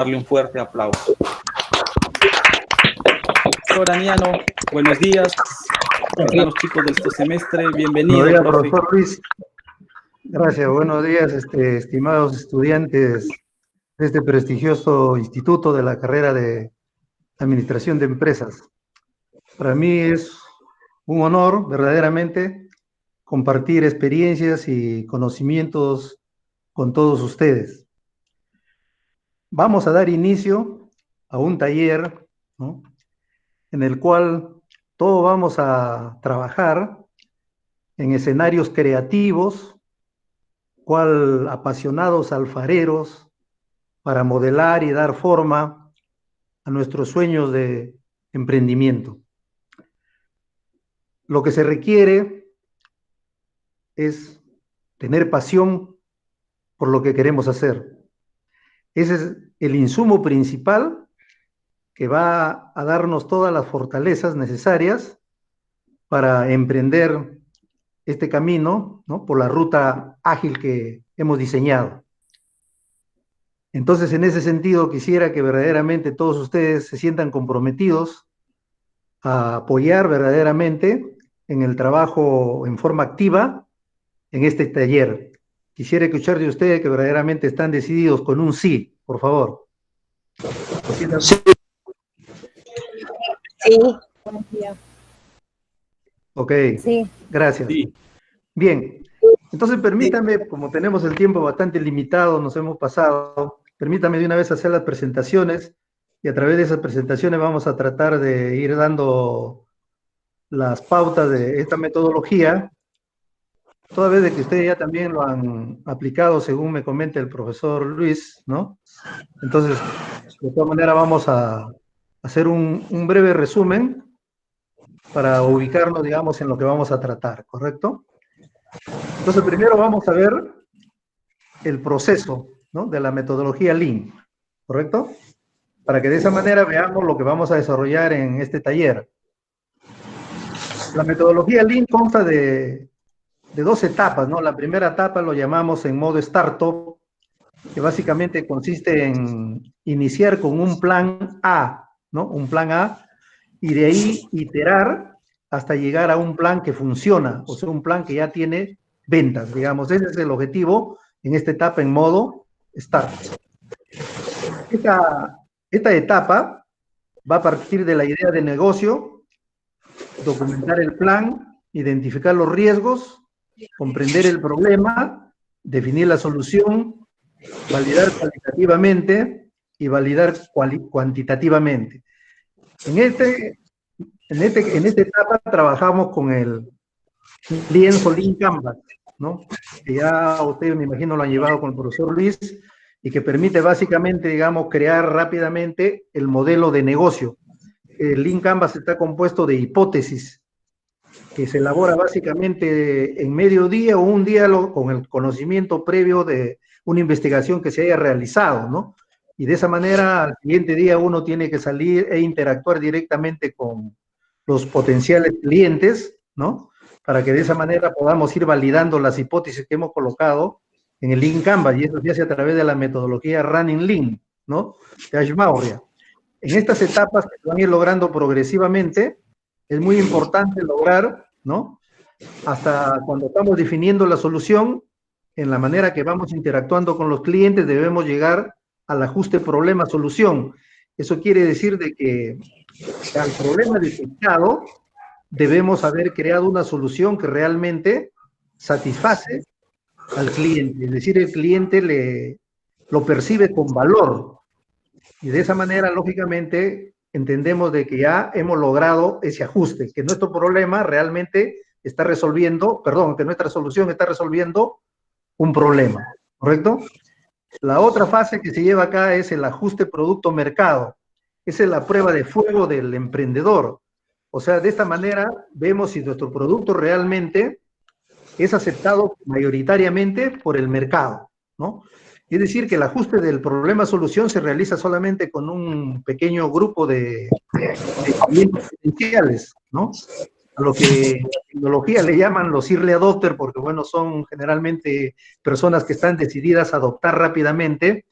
darle un fuerte aplauso. Profesor Aniano, buenos días. Hermanos chicos de este semestre, bienvenido. Buenos días, profe. profesor Luis. Gracias, buenos días, estimados estudiantes de este prestigioso instituto de la carrera de Administración de Empresas. Para mí es un honor, verdaderamente, compartir experiencias y conocimientos con todos ustedes. Vamos a dar inicio a un taller, ¿no?, en el cual todos vamos a trabajar en escenarios creativos, cual apasionados alfareros, para modelar y dar forma a nuestros sueños de emprendimiento. Lo que se requiere es tener pasión por lo que queremos hacer. Ese es el insumo principal que va a darnos todas las fortalezas necesarias para emprender este camino, ¿no?, por la ruta ágil que hemos diseñado. Entonces, en ese sentido, quisiera que verdaderamente todos ustedes se sientan comprometidos a apoyar verdaderamente en el trabajo en forma activa en este taller. Quisiera escuchar de ustedes que verdaderamente están decididos con un sí, por favor. Sí. Ok, Sí. Gracias. Sí. Bien, entonces permítame, como tenemos el tiempo bastante limitado, nos hemos pasado, permítame de una vez hacer las presentaciones y a través de esas presentaciones vamos a tratar de ir dando las pautas de esta metodología, toda vez de que ustedes ya también lo han aplicado según me comenta el profesor Luis, ¿no? Entonces, de todas maneras vamos a hacer un breve resumen para ubicarnos, digamos, en lo que vamos a tratar, ¿correcto? Entonces, primero vamos a ver el proceso, ¿no?, de la metodología Lean, ¿correcto? Para que de esa manera veamos lo que vamos a desarrollar en este taller. La metodología Lean consta de dos etapas, ¿no? La primera etapa lo llamamos en modo startup, que básicamente consiste en iniciar con un plan A, ¿no? Un plan A, y de ahí iterar hasta llegar a un plan que funciona, o sea, un plan que ya tiene ventas, digamos. Ese es el objetivo en esta etapa en modo startup. Esta etapa va a partir de la idea de negocio, documentar el plan, identificar los riesgos, comprender el problema, definir la solución, validar cualitativamente y validar cuantitativamente. En esta etapa trabajamos con el lienzo Lean Canvas, ¿no?, que ya ustedes me imagino lo han llevado con el profesor Luis y que permite básicamente, digamos, crear rápidamente el modelo de negocio. El Lean Canvas está compuesto de hipótesis que se elabora básicamente en mediodía o un día con el conocimiento previo de una investigación que se haya realizado, ¿no? Y de esa manera al siguiente día uno tiene que salir e interactuar directamente con los potenciales clientes, ¿no?, para que de esa manera podamos ir validando las hipótesis que hemos colocado en el Lean Canvas, y eso se hace a través de la metodología Running Lean, ¿no?, de Ashmauria. En estas etapas que se van a ir logrando progresivamente, es muy importante lograr, ¿no?, hasta cuando estamos definiendo la solución, en la manera que vamos interactuando con los clientes, debemos llegar al ajuste problema-solución. Eso quiere decir de que al problema detectado debemos haber creado una solución que realmente satisface al cliente, es decir, el cliente lo percibe con valor, y de esa manera, lógicamente, entendemos de que ya hemos logrado ese ajuste, que nuestro problema realmente está resolviendo, perdón, que nuestra solución está resolviendo un problema, ¿correcto? La otra fase que se lleva acá es el ajuste producto-mercado. Esa es la prueba de fuego del emprendedor. O sea, de esta manera vemos si nuestro producto realmente es aceptado mayoritariamente por el mercado, ¿no? Es decir, que el ajuste del problema-solución se realiza solamente con un pequeño grupo de clientes potenciales, ¿no? A lo que en tecnología le llaman los early adopters, porque, bueno, son generalmente personas que están decididas a adoptar rápidamente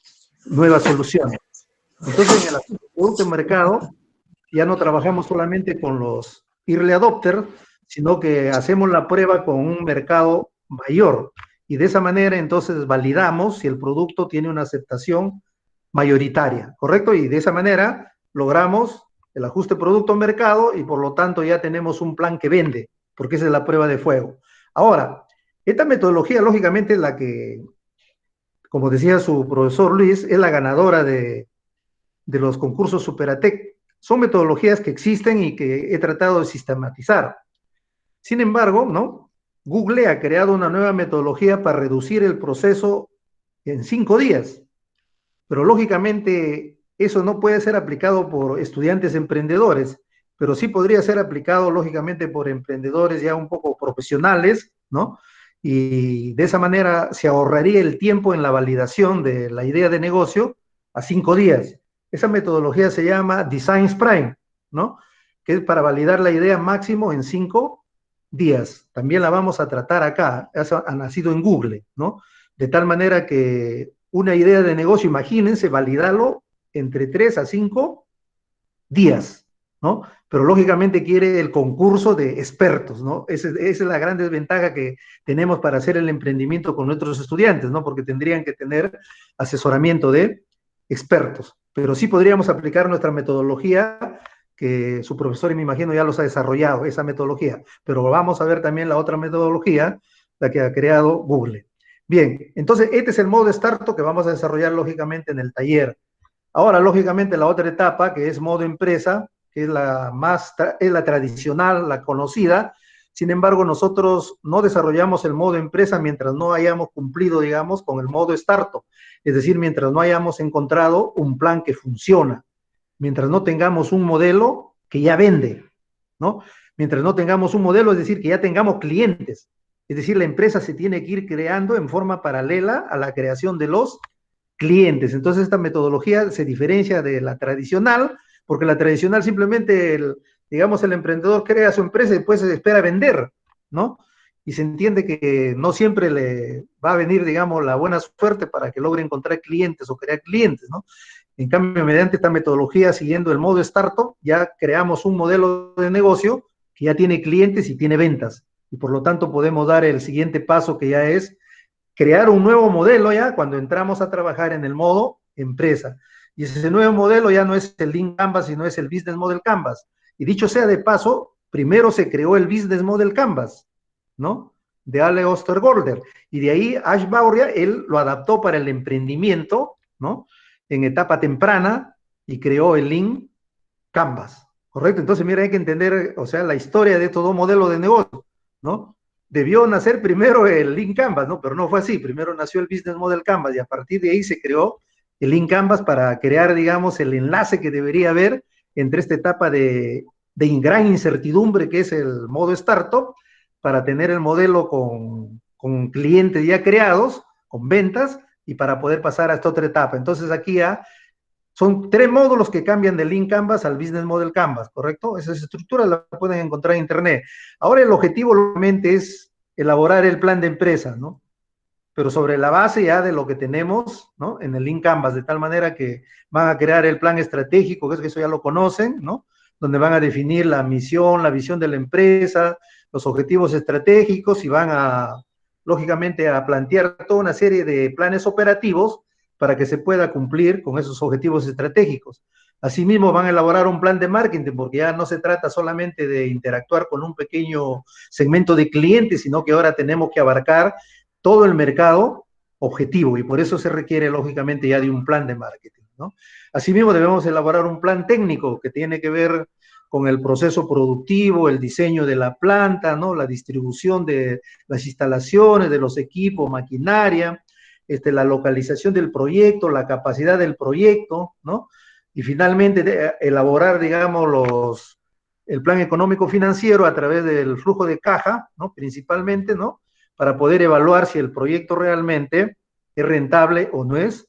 nuevas soluciones. Entonces, en el ajuste de producto de mercado, ya no trabajamos solamente con los early adopters, sino que hacemos la prueba con un mercado mayor. Y de esa manera, entonces, validamos si el producto tiene una aceptación mayoritaria, ¿correcto? Y de esa manera logramos el ajuste producto-mercado y por lo tanto ya tenemos un plan que vende, porque esa es la prueba de fuego. Ahora, esta metodología, lógicamente, es la que, como decía su profesor Luis, es la ganadora de los concursos Superatec. Son metodologías que existen y que he tratado de sistematizar. Sin embargo, ¿no? Google ha creado una nueva metodología para reducir el proceso en 5 días. Pero lógicamente eso no puede ser aplicado por estudiantes emprendedores, pero sí podría ser aplicado lógicamente por emprendedores ya un poco profesionales, ¿no? Y de esa manera se ahorraría el tiempo en la validación de la idea de negocio a 5 días. Esa metodología se llama Design Sprint, ¿no? Que es para validar la idea máximo en 5 días. También la vamos a tratar acá, ha nacido en Google, ¿no? De tal manera que una idea de negocio, imagínense, validarlo entre 3 a 5 días, ¿no? Pero lógicamente quiere el concurso de expertos, ¿no? Esa es la gran desventaja que tenemos para hacer el emprendimiento con nuestros estudiantes, ¿no? Porque tendrían que tener asesoramiento de expertos. Pero sí podríamos aplicar nuestra metodología, que su profesor, me imagino, ya los ha desarrollado, esa metodología. Pero vamos a ver también la otra metodología, la que ha creado Google. Bien, entonces este es el modo de startup que vamos a desarrollar lógicamente en el taller. Ahora, lógicamente, la otra etapa, que es modo empresa, que es es la tradicional, la conocida. Sin embargo, nosotros no desarrollamos el modo empresa mientras no hayamos cumplido, digamos, con el modo startup. Es decir, mientras no hayamos encontrado un plan que funciona, mientras no tengamos un modelo que ya vende, ¿no? Mientras no tengamos un modelo, es decir, que ya tengamos clientes. Es decir, la empresa se tiene que ir creando en forma paralela a la creación de los clientes. Entonces, esta metodología se diferencia de la tradicional, porque la tradicional simplemente, digamos, el emprendedor crea su empresa y después se espera vender, ¿no? Y se entiende que no siempre le va a venir, digamos, la buena suerte para que logre encontrar clientes o crear clientes, ¿no? En cambio, mediante esta metodología, siguiendo el modo startup, ya creamos un modelo de negocio que ya tiene clientes y tiene ventas. Y por lo tanto podemos dar el siguiente paso, que ya es crear un nuevo modelo ya cuando entramos a trabajar en el modo empresa. Y ese nuevo modelo ya no es el Lean Canvas, sino es el Business Model Canvas. Y dicho sea de paso, primero se creó el Business Model Canvas, ¿no? De Ale Osterwolder. Y de ahí Ash Bauria, él lo adaptó para el emprendimiento, ¿no? En etapa temprana y creó el Lean Canvas, ¿correcto? Entonces, mira, hay que entender, o sea, la historia de todo modelo de negocio, ¿no? Debió nacer primero el Lean Canvas, ¿no? Pero no fue así. Primero nació el Business Model Canvas y a partir de ahí se creó el Lean Canvas para crear, digamos, el enlace que debería haber entre esta etapa de gran incertidumbre que es el modo startup, para tener el modelo con clientes ya creados, con ventas, y para poder pasar a esta otra etapa. Entonces aquí ya son 3 módulos que cambian del Lean Canvas al Business Model Canvas, ¿correcto? Esas estructuras las pueden encontrar en Internet. Ahora el objetivo obviamente es elaborar el plan de empresa, ¿no? Pero sobre la base ya de lo que tenemos, ¿no? En el Lean Canvas, de tal manera que van a crear el plan estratégico, que es que eso ya lo conocen, ¿no? Donde van a definir la misión, la visión de la empresa, los objetivos estratégicos y van a, lógicamente, a plantear toda una serie de planes operativos para que se pueda cumplir con esos objetivos estratégicos. Asimismo, van a elaborar un plan de marketing, porque ya no se trata solamente de interactuar con un pequeño segmento de clientes, sino que ahora tenemos que abarcar todo el mercado objetivo y por eso se requiere, lógicamente, ya de un plan de marketing, ¿no? Asimismo, debemos elaborar un plan técnico que tiene que ver con el proceso productivo, el diseño de la planta, ¿no? La distribución de las instalaciones, de los equipos, maquinaria, la localización del proyecto, la capacidad del proyecto, ¿no? Y finalmente elaborar, digamos, el plan económico financiero a través del flujo de caja, ¿no? Principalmente, ¿no? Para poder evaluar si el proyecto realmente es rentable o no es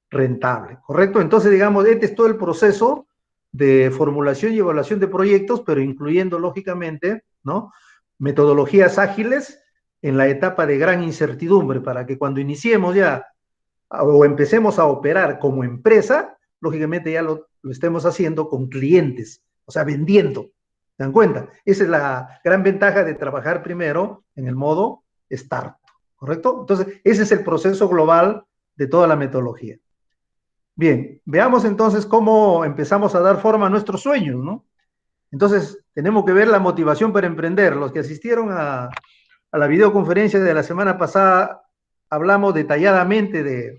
rentable, ¿correcto? Entonces, digamos, este es todo el proceso de formulación y evaluación de proyectos, pero incluyendo, lógicamente, ¿no? Metodologías ágiles en la etapa de gran incertidumbre, para que cuando iniciemos ya o empecemos a operar como empresa, lógicamente ya lo estemos haciendo con clientes, o sea, vendiendo. ¿Se dan cuenta? Esa es la gran ventaja de trabajar primero en el modo Start, ¿correcto? Entonces, ese es el proceso global de toda la metodología. Bien, veamos entonces cómo empezamos a dar forma a nuestros sueños, ¿no? Entonces, tenemos que ver la motivación para emprender. Los que asistieron a la videoconferencia de la semana pasada, hablamos detalladamente de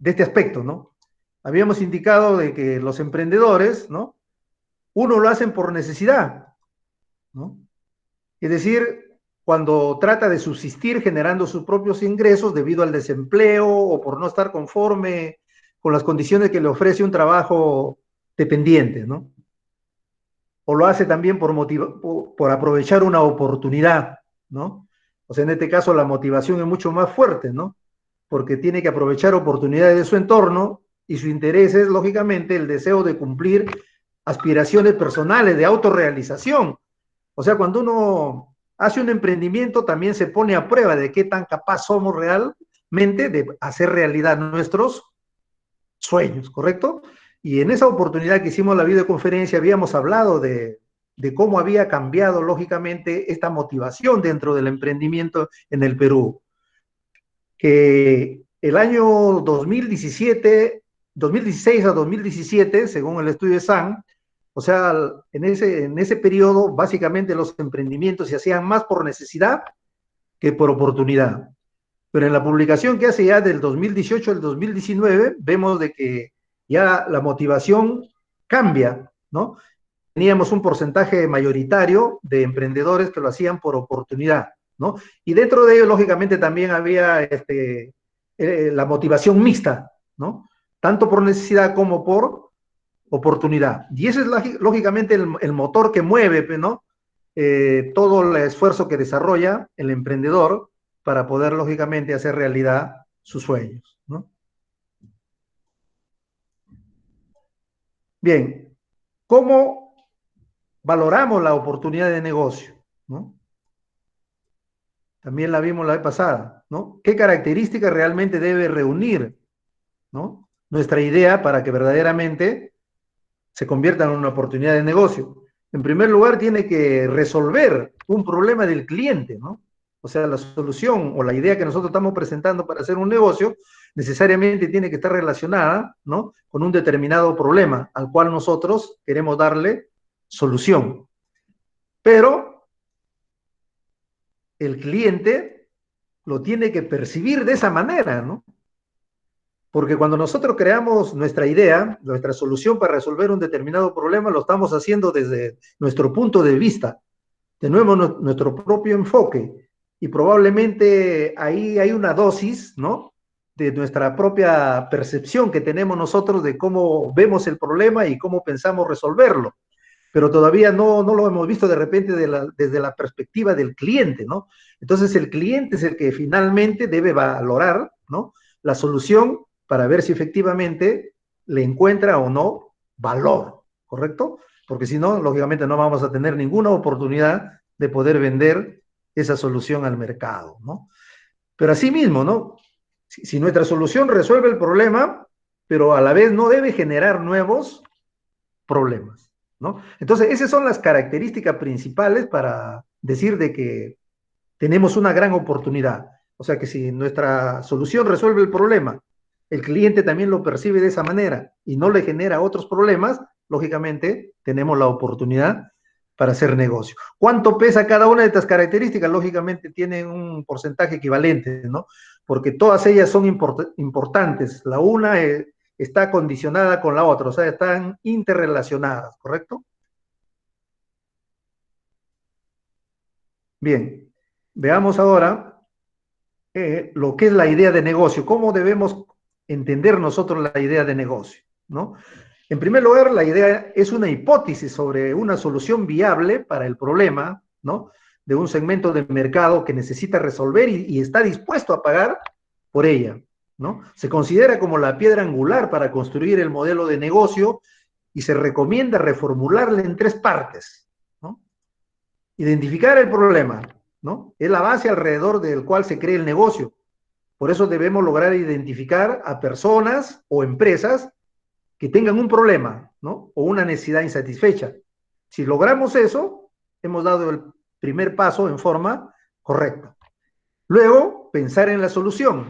este aspecto, ¿no? Habíamos indicado de que los emprendedores, ¿no? Uno lo hacen por necesidad, ¿no? Es decir, cuando trata de subsistir generando sus propios ingresos debido al desempleo o por no estar conforme con las condiciones que le ofrece un trabajo dependiente, ¿no? O lo hace también por aprovechar una oportunidad, ¿no? O sea, en este caso la motivación es mucho más fuerte, ¿no? Porque tiene que aprovechar oportunidades de su entorno y su interés es, lógicamente, el deseo de cumplir aspiraciones personales, de autorrealización. O sea, cuando uno hace un emprendimiento, también se pone a prueba de qué tan capaz somos realmente de hacer realidad nuestros sueños, ¿correcto? Y en esa oportunidad que hicimos la videoconferencia habíamos hablado de cómo había cambiado, lógicamente, esta motivación dentro del emprendimiento en el Perú. Que el año 2016 a 2017, según el estudio de SAN, o sea, en ese periodo, básicamente los emprendimientos se hacían más por necesidad que por oportunidad. Pero en la publicación que hace ya del 2018 al 2019, vemos de que ya la motivación cambia, ¿no? Teníamos un porcentaje mayoritario de emprendedores que lo hacían por oportunidad, ¿no? Y dentro de ello, lógicamente, también había la motivación mixta, ¿no? Tanto por necesidad como por oportunidad. Y ese es lógicamente el motor que mueve, ¿no? Todo el esfuerzo que desarrolla el emprendedor para poder, lógicamente, hacer realidad sus sueños, ¿no? Bien, ¿cómo valoramos la oportunidad de negocio, ¿no? También la vimos la vez pasada, ¿no? ¿Qué características realmente debe reunir, ¿no? Nuestra idea para que verdaderamente se convierta en una oportunidad de negocio? En primer lugar, tiene que resolver un problema del cliente, ¿no? O sea, la solución o la idea que nosotros estamos presentando para hacer un negocio necesariamente tiene que estar relacionada, ¿no? Con un determinado problema al cual nosotros queremos darle solución. Pero el cliente lo tiene que percibir de esa manera, ¿no? Porque cuando nosotros creamos nuestra idea, nuestra solución para resolver un determinado problema, lo estamos haciendo desde nuestro punto de vista, de nuevo nuestro propio enfoque, y probablemente ahí hay una dosis, ¿no? De nuestra propia percepción que tenemos nosotros de cómo vemos el problema y cómo pensamos resolverlo. Pero todavía no lo hemos visto de repente desde la perspectiva del cliente, ¿no? Entonces el cliente es el que finalmente debe valorar, ¿no? La solución para ver si efectivamente le encuentra o no valor, ¿correcto? Porque si no, lógicamente no vamos a tener ninguna oportunidad de poder vender esa solución al mercado, ¿no? Pero asimismo, ¿no? Si nuestra solución resuelve el problema, pero a la vez no debe generar nuevos problemas, ¿no? Entonces, esas son las características principales para decir de que tenemos una gran oportunidad. O sea que si nuestra solución resuelve el problema, el cliente también lo percibe de esa manera y no le genera otros problemas, lógicamente tenemos la oportunidad para hacer negocio. ¿Cuánto pesa cada una de estas características? Lógicamente tienen un porcentaje equivalente, ¿no? Porque todas ellas son importantes. La una está condicionada con la otra, o sea, están interrelacionadas, ¿correcto? Bien, veamos ahora lo que es la idea de negocio, cómo debemos entender nosotros la idea de negocio, ¿no? En primer lugar, la idea es una hipótesis sobre una solución viable para el problema, ¿no? De un segmento de mercado que necesita resolver y está dispuesto a pagar por ella, ¿no? Se considera como la piedra angular para construir el modelo de negocio y se recomienda reformularla en tres partes, ¿no? Identificar el problema, ¿no? Es la base alrededor del cual se crea el negocio. Por eso debemos lograr identificar a personas o empresas que tengan un problema, ¿no? O una necesidad insatisfecha. Si logramos eso, hemos dado el primer paso en forma correcta. Luego, pensar en la solución.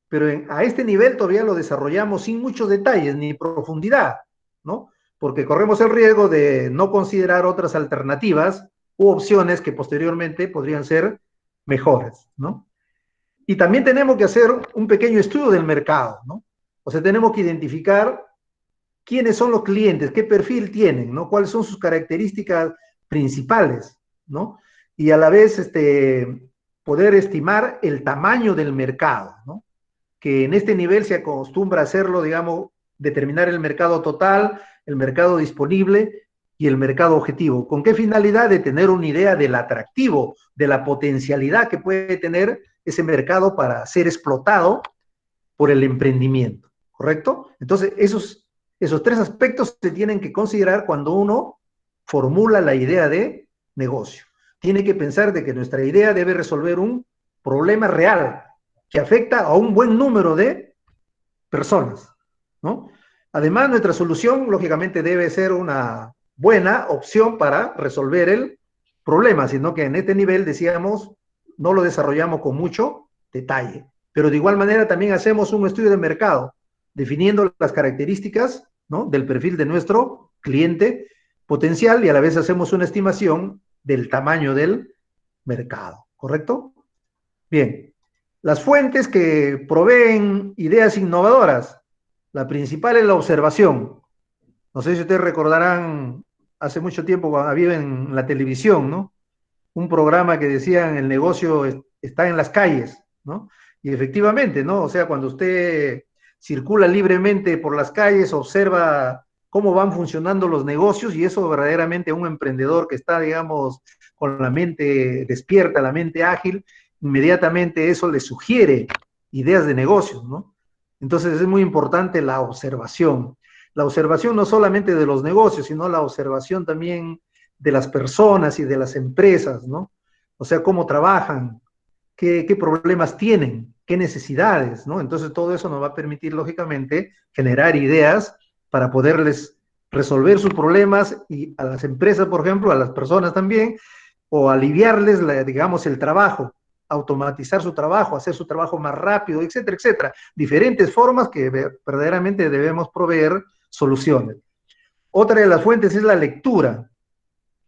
Pero a este nivel todavía lo desarrollamos sin muchos detalles ni profundidad, ¿no? Porque corremos el riesgo de no considerar otras alternativas u opciones que posteriormente podrían ser mejores, ¿no? Y también tenemos que hacer un pequeño estudio del mercado, ¿no? O sea, tenemos que identificar quiénes son los clientes, qué perfil tienen, ¿no? Cuáles son sus características principales, ¿no? Y a la vez, poder estimar el tamaño del mercado, ¿no? Que en este nivel se acostumbra a hacerlo, digamos, determinar el mercado total, el mercado disponible y el mercado objetivo. ¿Con qué finalidad? De tener una idea del atractivo, de la potencialidad que puede tener ese mercado para ser explotado por el emprendimiento, ¿correcto? Entonces, esos tres aspectos se tienen que considerar cuando uno formula la idea de negocio. Tiene que pensar de que nuestra idea debe resolver un problema real que afecta a un buen número de personas, ¿no? Además, nuestra solución, lógicamente, debe ser una buena opción para resolver el problema, sino que en este nivel, decíamos, no lo desarrollamos con mucho detalle. Pero de igual manera también hacemos un estudio de mercado, definiendo las características, ¿no?, del perfil de nuestro cliente potencial y a la vez hacemos una estimación del tamaño del mercado, ¿correcto? Bien, las fuentes que proveen ideas innovadoras, la principal es la observación. No sé si ustedes recordarán, hace mucho tiempo había en la televisión, ¿no?, un programa que decían el negocio está en las calles, ¿no? Y efectivamente, ¿no? O sea, cuando usted circula libremente por las calles, observa cómo van funcionando los negocios y eso verdaderamente a un emprendedor que está, digamos, con la mente despierta, la mente ágil, inmediatamente eso le sugiere ideas de negocios, ¿no? Entonces es muy importante la observación. La observación no solamente de los negocios, sino la observación también de las personas y de las empresas, ¿no? O sea, cómo trabajan, qué problemas tienen, qué necesidades, ¿no? Entonces todo eso nos va a permitir, lógicamente, generar ideas para poderles resolver sus problemas y a las empresas, por ejemplo, a las personas también, o aliviarles, digamos, el trabajo, automatizar su trabajo, hacer su trabajo más rápido, etcétera, etcétera. Diferentes formas que verdaderamente debemos proveer soluciones. Otra de las fuentes es la lectura,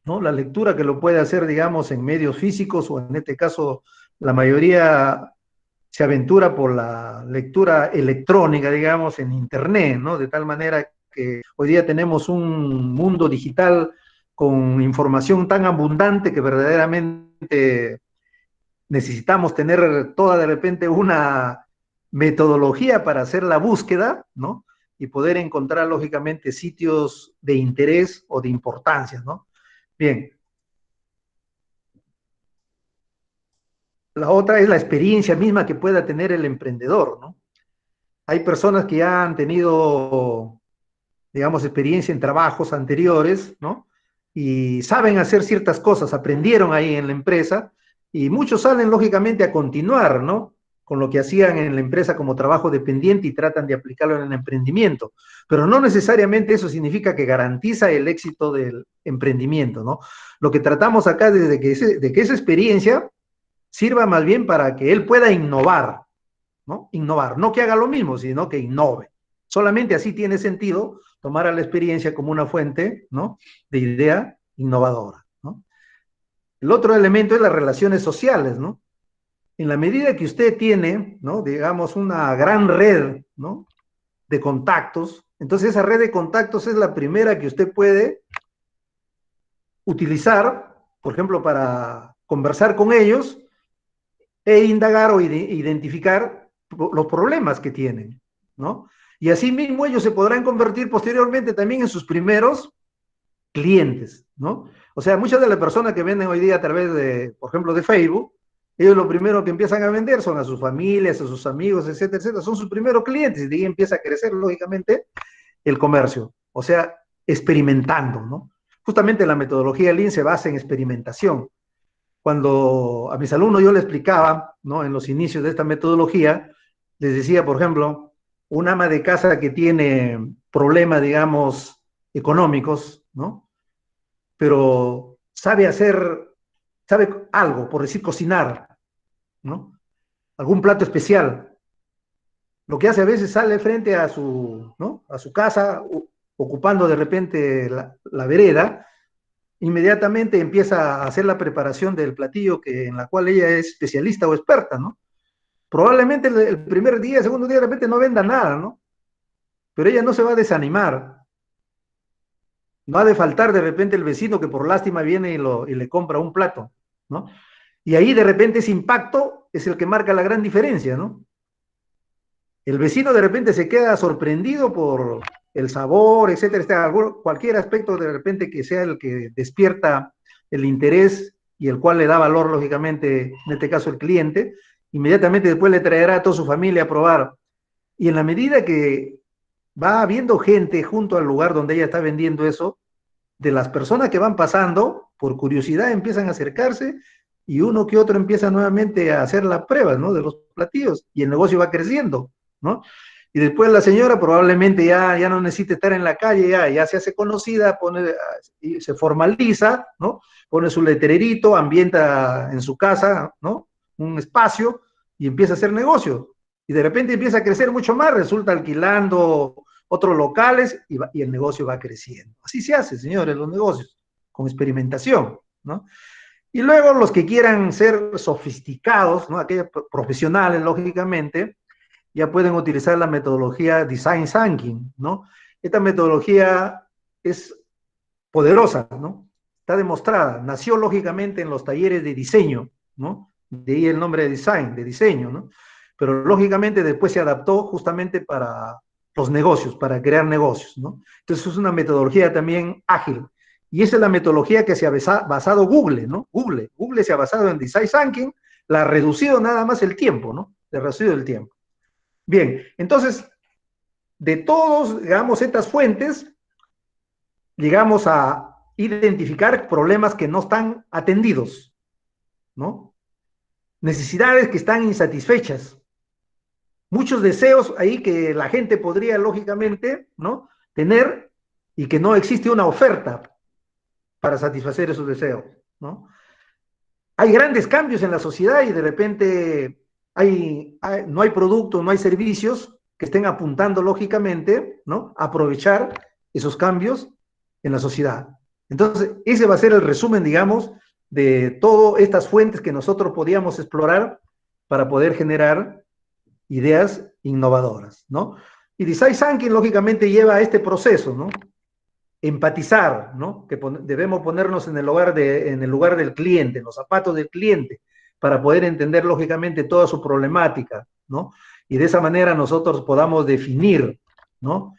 ¿no? La lectura que lo puede hacer, digamos, en medios físicos o en este caso la mayoría se aventura por la lectura electrónica, digamos, en internet, ¿no? De tal manera que hoy día tenemos un mundo digital con información tan abundante que verdaderamente necesitamos tener toda de repente una metodología para hacer la búsqueda, ¿no? Y poder encontrar, lógicamente, sitios de interés o de importancia, ¿no? Bien. La otra es la experiencia misma que pueda tener el emprendedor, ¿no? Hay personas que ya han tenido, digamos, experiencia en trabajos anteriores, ¿no? Y saben hacer ciertas cosas, aprendieron ahí en la empresa, y muchos salen, lógicamente, a continuar, ¿no?, con lo que hacían en la empresa como trabajo dependiente y tratan de aplicarlo en el emprendimiento. Pero no necesariamente eso significa que garantiza el éxito del emprendimiento, ¿no? Lo que tratamos acá es de que esa experiencia sirva más bien para que él pueda innovar, ¿no? Innovar, no que haga lo mismo, sino que innove. Solamente así tiene sentido tomar a la experiencia como una fuente, ¿no?, de idea innovadora, ¿no? El otro elemento es las relaciones sociales, ¿no? En la medida que usted tiene, ¿no?, digamos, una gran red, ¿no?, de contactos, entonces esa red de contactos es la primera que usted puede utilizar, por ejemplo, para conversar con ellos e indagar o identificar los problemas que tienen, ¿no? Y así mismo ellos se podrán convertir posteriormente también en sus primeros clientes, ¿no? O sea, muchas de las personas que venden hoy día a través de, por ejemplo, de Facebook, ellos lo primero que empiezan a vender son a sus familias, a sus amigos, etcétera, etcétera, son sus primeros clientes y de ahí empieza a crecer, lógicamente, el comercio, o sea, experimentando, ¿no? Justamente la metodología Lean se basa en experimentación. Cuando a mis alumnos yo les explicaba, ¿no?, en los inicios de esta metodología, les decía, por ejemplo, un ama de casa que tiene problemas, digamos, económicos, ¿no? Pero sabe algo, por decir cocinar, ¿no? Algún plato especial. Lo que hace a veces sale frente a ¿no? A su casa, ocupando de repente la vereda, inmediatamente empieza a hacer la preparación del platillo en la cual ella es especialista o experta, ¿no? Probablemente el primer día, el segundo día, de repente no venda nada, ¿no? Pero ella no se va a desanimar. No ha de faltar de repente el vecino que por lástima viene y le compra un plato, ¿no? Y ahí de repente ese impacto es el que marca la gran diferencia, ¿no? El vecino de repente se queda sorprendido por el sabor, etcétera, cualquier aspecto de repente que sea el que despierta el interés y el cual le da valor, lógicamente, en este caso el cliente, inmediatamente después le traerá a toda su familia a probar. Y en la medida que va habiendo gente junto al lugar donde ella está vendiendo eso, de las personas que van pasando, por curiosidad empiezan a acercarse y uno que otro empieza nuevamente a hacer las pruebas, ¿no? De los platillos y el negocio va creciendo, ¿no? Y después la señora probablemente ya no necesita estar en la calle, ya se hace conocida, se formaliza, ¿no? Pone su letrerito, ambienta en su casa, ¿no? Un espacio y empieza a hacer negocio. Y de repente empieza a crecer mucho más, resulta alquilando otros locales y el negocio va creciendo. Así se hace, señores, los negocios, con experimentación, ¿no? Y luego los que quieran ser sofisticados, ¿no? Aquellos profesionales, lógicamente, ya pueden utilizar la metodología Design Thinking, ¿no? Esta metodología es poderosa, ¿no? Está demostrada, nació lógicamente en los talleres de diseño, ¿no? De ahí el nombre de design, de diseño, ¿no? Pero lógicamente después se adaptó justamente para los negocios, para crear negocios, ¿no? Entonces es una metodología también ágil. Y esa es la metodología que se ha basado Google, ¿no? Google se ha basado en Design Thinking, la ha reducido nada más el tiempo, ¿no? Le ha reducido el tiempo. Bien, entonces, de todos, digamos, estas fuentes, llegamos a identificar problemas que no están atendidos, ¿no? Necesidades que están insatisfechas, muchos deseos ahí que la gente podría, lógicamente, ¿no? Tener y que no existe una oferta para satisfacer esos deseos, ¿no? Hay grandes cambios en la sociedad y de repente no hay productos, no hay servicios que estén apuntando lógicamente, ¿no? A aprovechar esos cambios en la sociedad. Entonces, ese va a ser el resumen, digamos, de todas estas fuentes que nosotros podíamos explorar para poder generar ideas innovadoras, ¿no? Y Design Thinking, lógicamente, lleva a este proceso, ¿no? Empatizar, ¿no? Que debemos ponernos en el lugar del cliente, en los zapatos del cliente, para poder entender lógicamente toda su problemática, ¿no? Y de esa manera nosotros podamos definir, ¿no?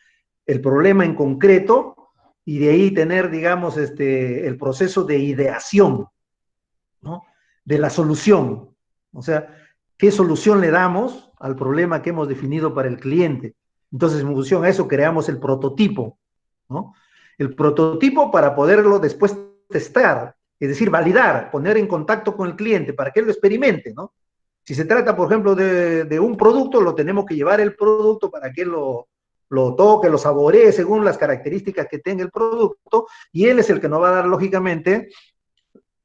El problema en concreto y de ahí tener, digamos, el proceso de ideación, ¿no? De la solución. O sea, ¿qué solución le damos al problema que hemos definido para el cliente? Entonces, en función a eso, creamos el prototipo, ¿no? El prototipo para poderlo después testar, es decir, validar, poner en contacto con el cliente para que él lo experimente, ¿no? Si se trata, por ejemplo, de un producto, lo tenemos que llevar el producto para que él lo toque, lo saboree según las características que tenga el producto, y él es el que nos va a dar, lógicamente,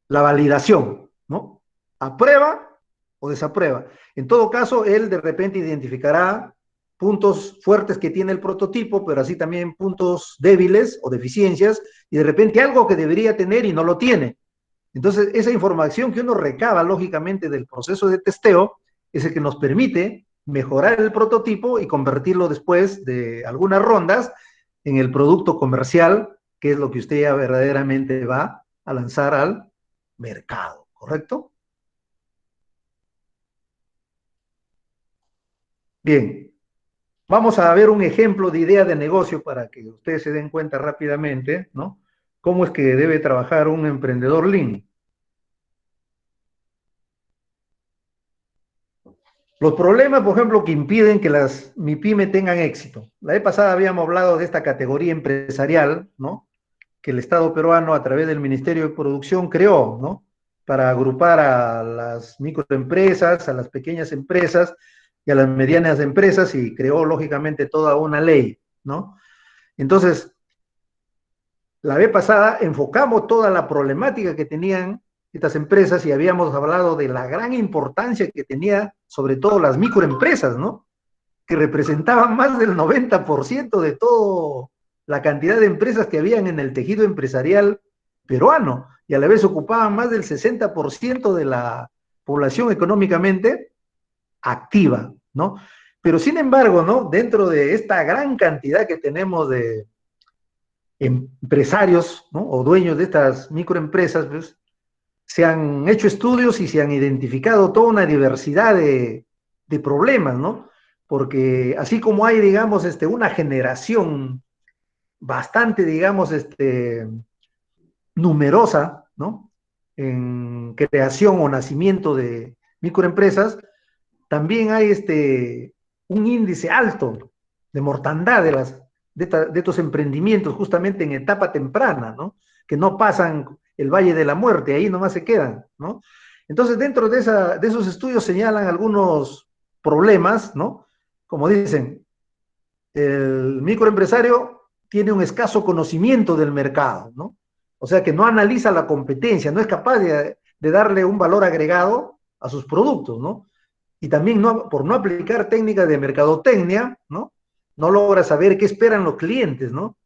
la validación, ¿no? ¿Aprueba o desaprueba? En todo caso, él de repente identificará puntos fuertes que tiene el prototipo, pero así también puntos débiles o deficiencias, y de repente algo que debería tener y no lo tiene. Entonces, esa información que uno recaba, lógicamente, del proceso de testeo, es el que nos permite mejorar el prototipo y convertirlo después de algunas rondas en el producto comercial, que es lo que usted ya verdaderamente va a lanzar al mercado, ¿correcto? Bien, vamos a ver un ejemplo de idea de negocio para que ustedes se den cuenta rápidamente, ¿no? Cómo es que debe trabajar un emprendedor Lean. Los problemas, por ejemplo, que impiden que las MIPYME tengan éxito. La vez pasada habíamos hablado de esta categoría empresarial, ¿no? Que el Estado peruano, a través del Ministerio de Producción, creó, ¿no? Para agrupar a las microempresas, a las pequeñas empresas, y a las medianas empresas y creó lógicamente toda una ley, ¿no? Entonces, la vez pasada enfocamos toda la problemática que tenían estas empresas y habíamos hablado de la gran importancia que tenía sobre todo las microempresas, ¿no? Que representaban más del 90% de toda la cantidad de empresas que habían en el tejido empresarial peruano y a la vez ocupaban más del 60% de la población económicamente activa, ¿no? Pero sin embargo, ¿no? Dentro de esta gran cantidad que tenemos de empresarios, ¿no? O dueños de estas microempresas, pues, se han hecho estudios y se han identificado toda una diversidad de problemas, ¿no? Porque así como hay, digamos, una generación bastante, digamos, numerosa, ¿no? En creación o nacimiento de microempresas, también hay un índice alto de mortandad de estos emprendimientos justamente en etapa temprana, ¿no? Que no pasan el valle de la muerte, ahí nomás se quedan, ¿no? Entonces, dentro de esos estudios señalan algunos problemas, ¿no? Como dicen, el microempresario tiene un escaso conocimiento del mercado, ¿no? O sea que no analiza la competencia, no es capaz de darle un valor agregado a sus productos, ¿no? Y también por no aplicar técnicas de mercadotecnia, ¿no? No logra saber qué esperan los clientes, ¿no?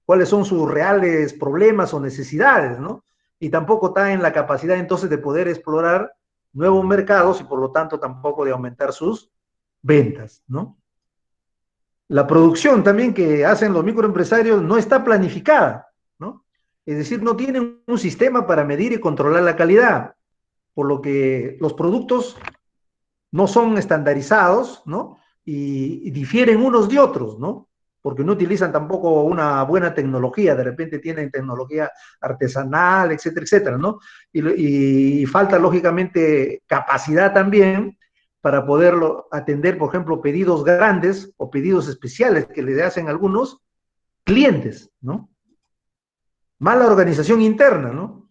Cuáles son sus reales problemas o necesidades, ¿no? Y tampoco está en la capacidad entonces de poder explorar nuevos mercados y por lo tanto tampoco de aumentar sus ventas, ¿no? La producción también que hacen los microempresarios no está planificada, ¿no? Es decir, no tienen un sistema para medir y controlar la calidad, por lo que los productos no son estandarizados, ¿no? Y difieren unos de otros, ¿no? Porque no utilizan tampoco una buena tecnología, de repente tienen tecnología artesanal, etcétera, etcétera, ¿no? Y falta, lógicamente, capacidad también para poderlo atender, por ejemplo, pedidos grandes o pedidos especiales que le hacen algunos clientes, ¿no? Mala organización interna, ¿no?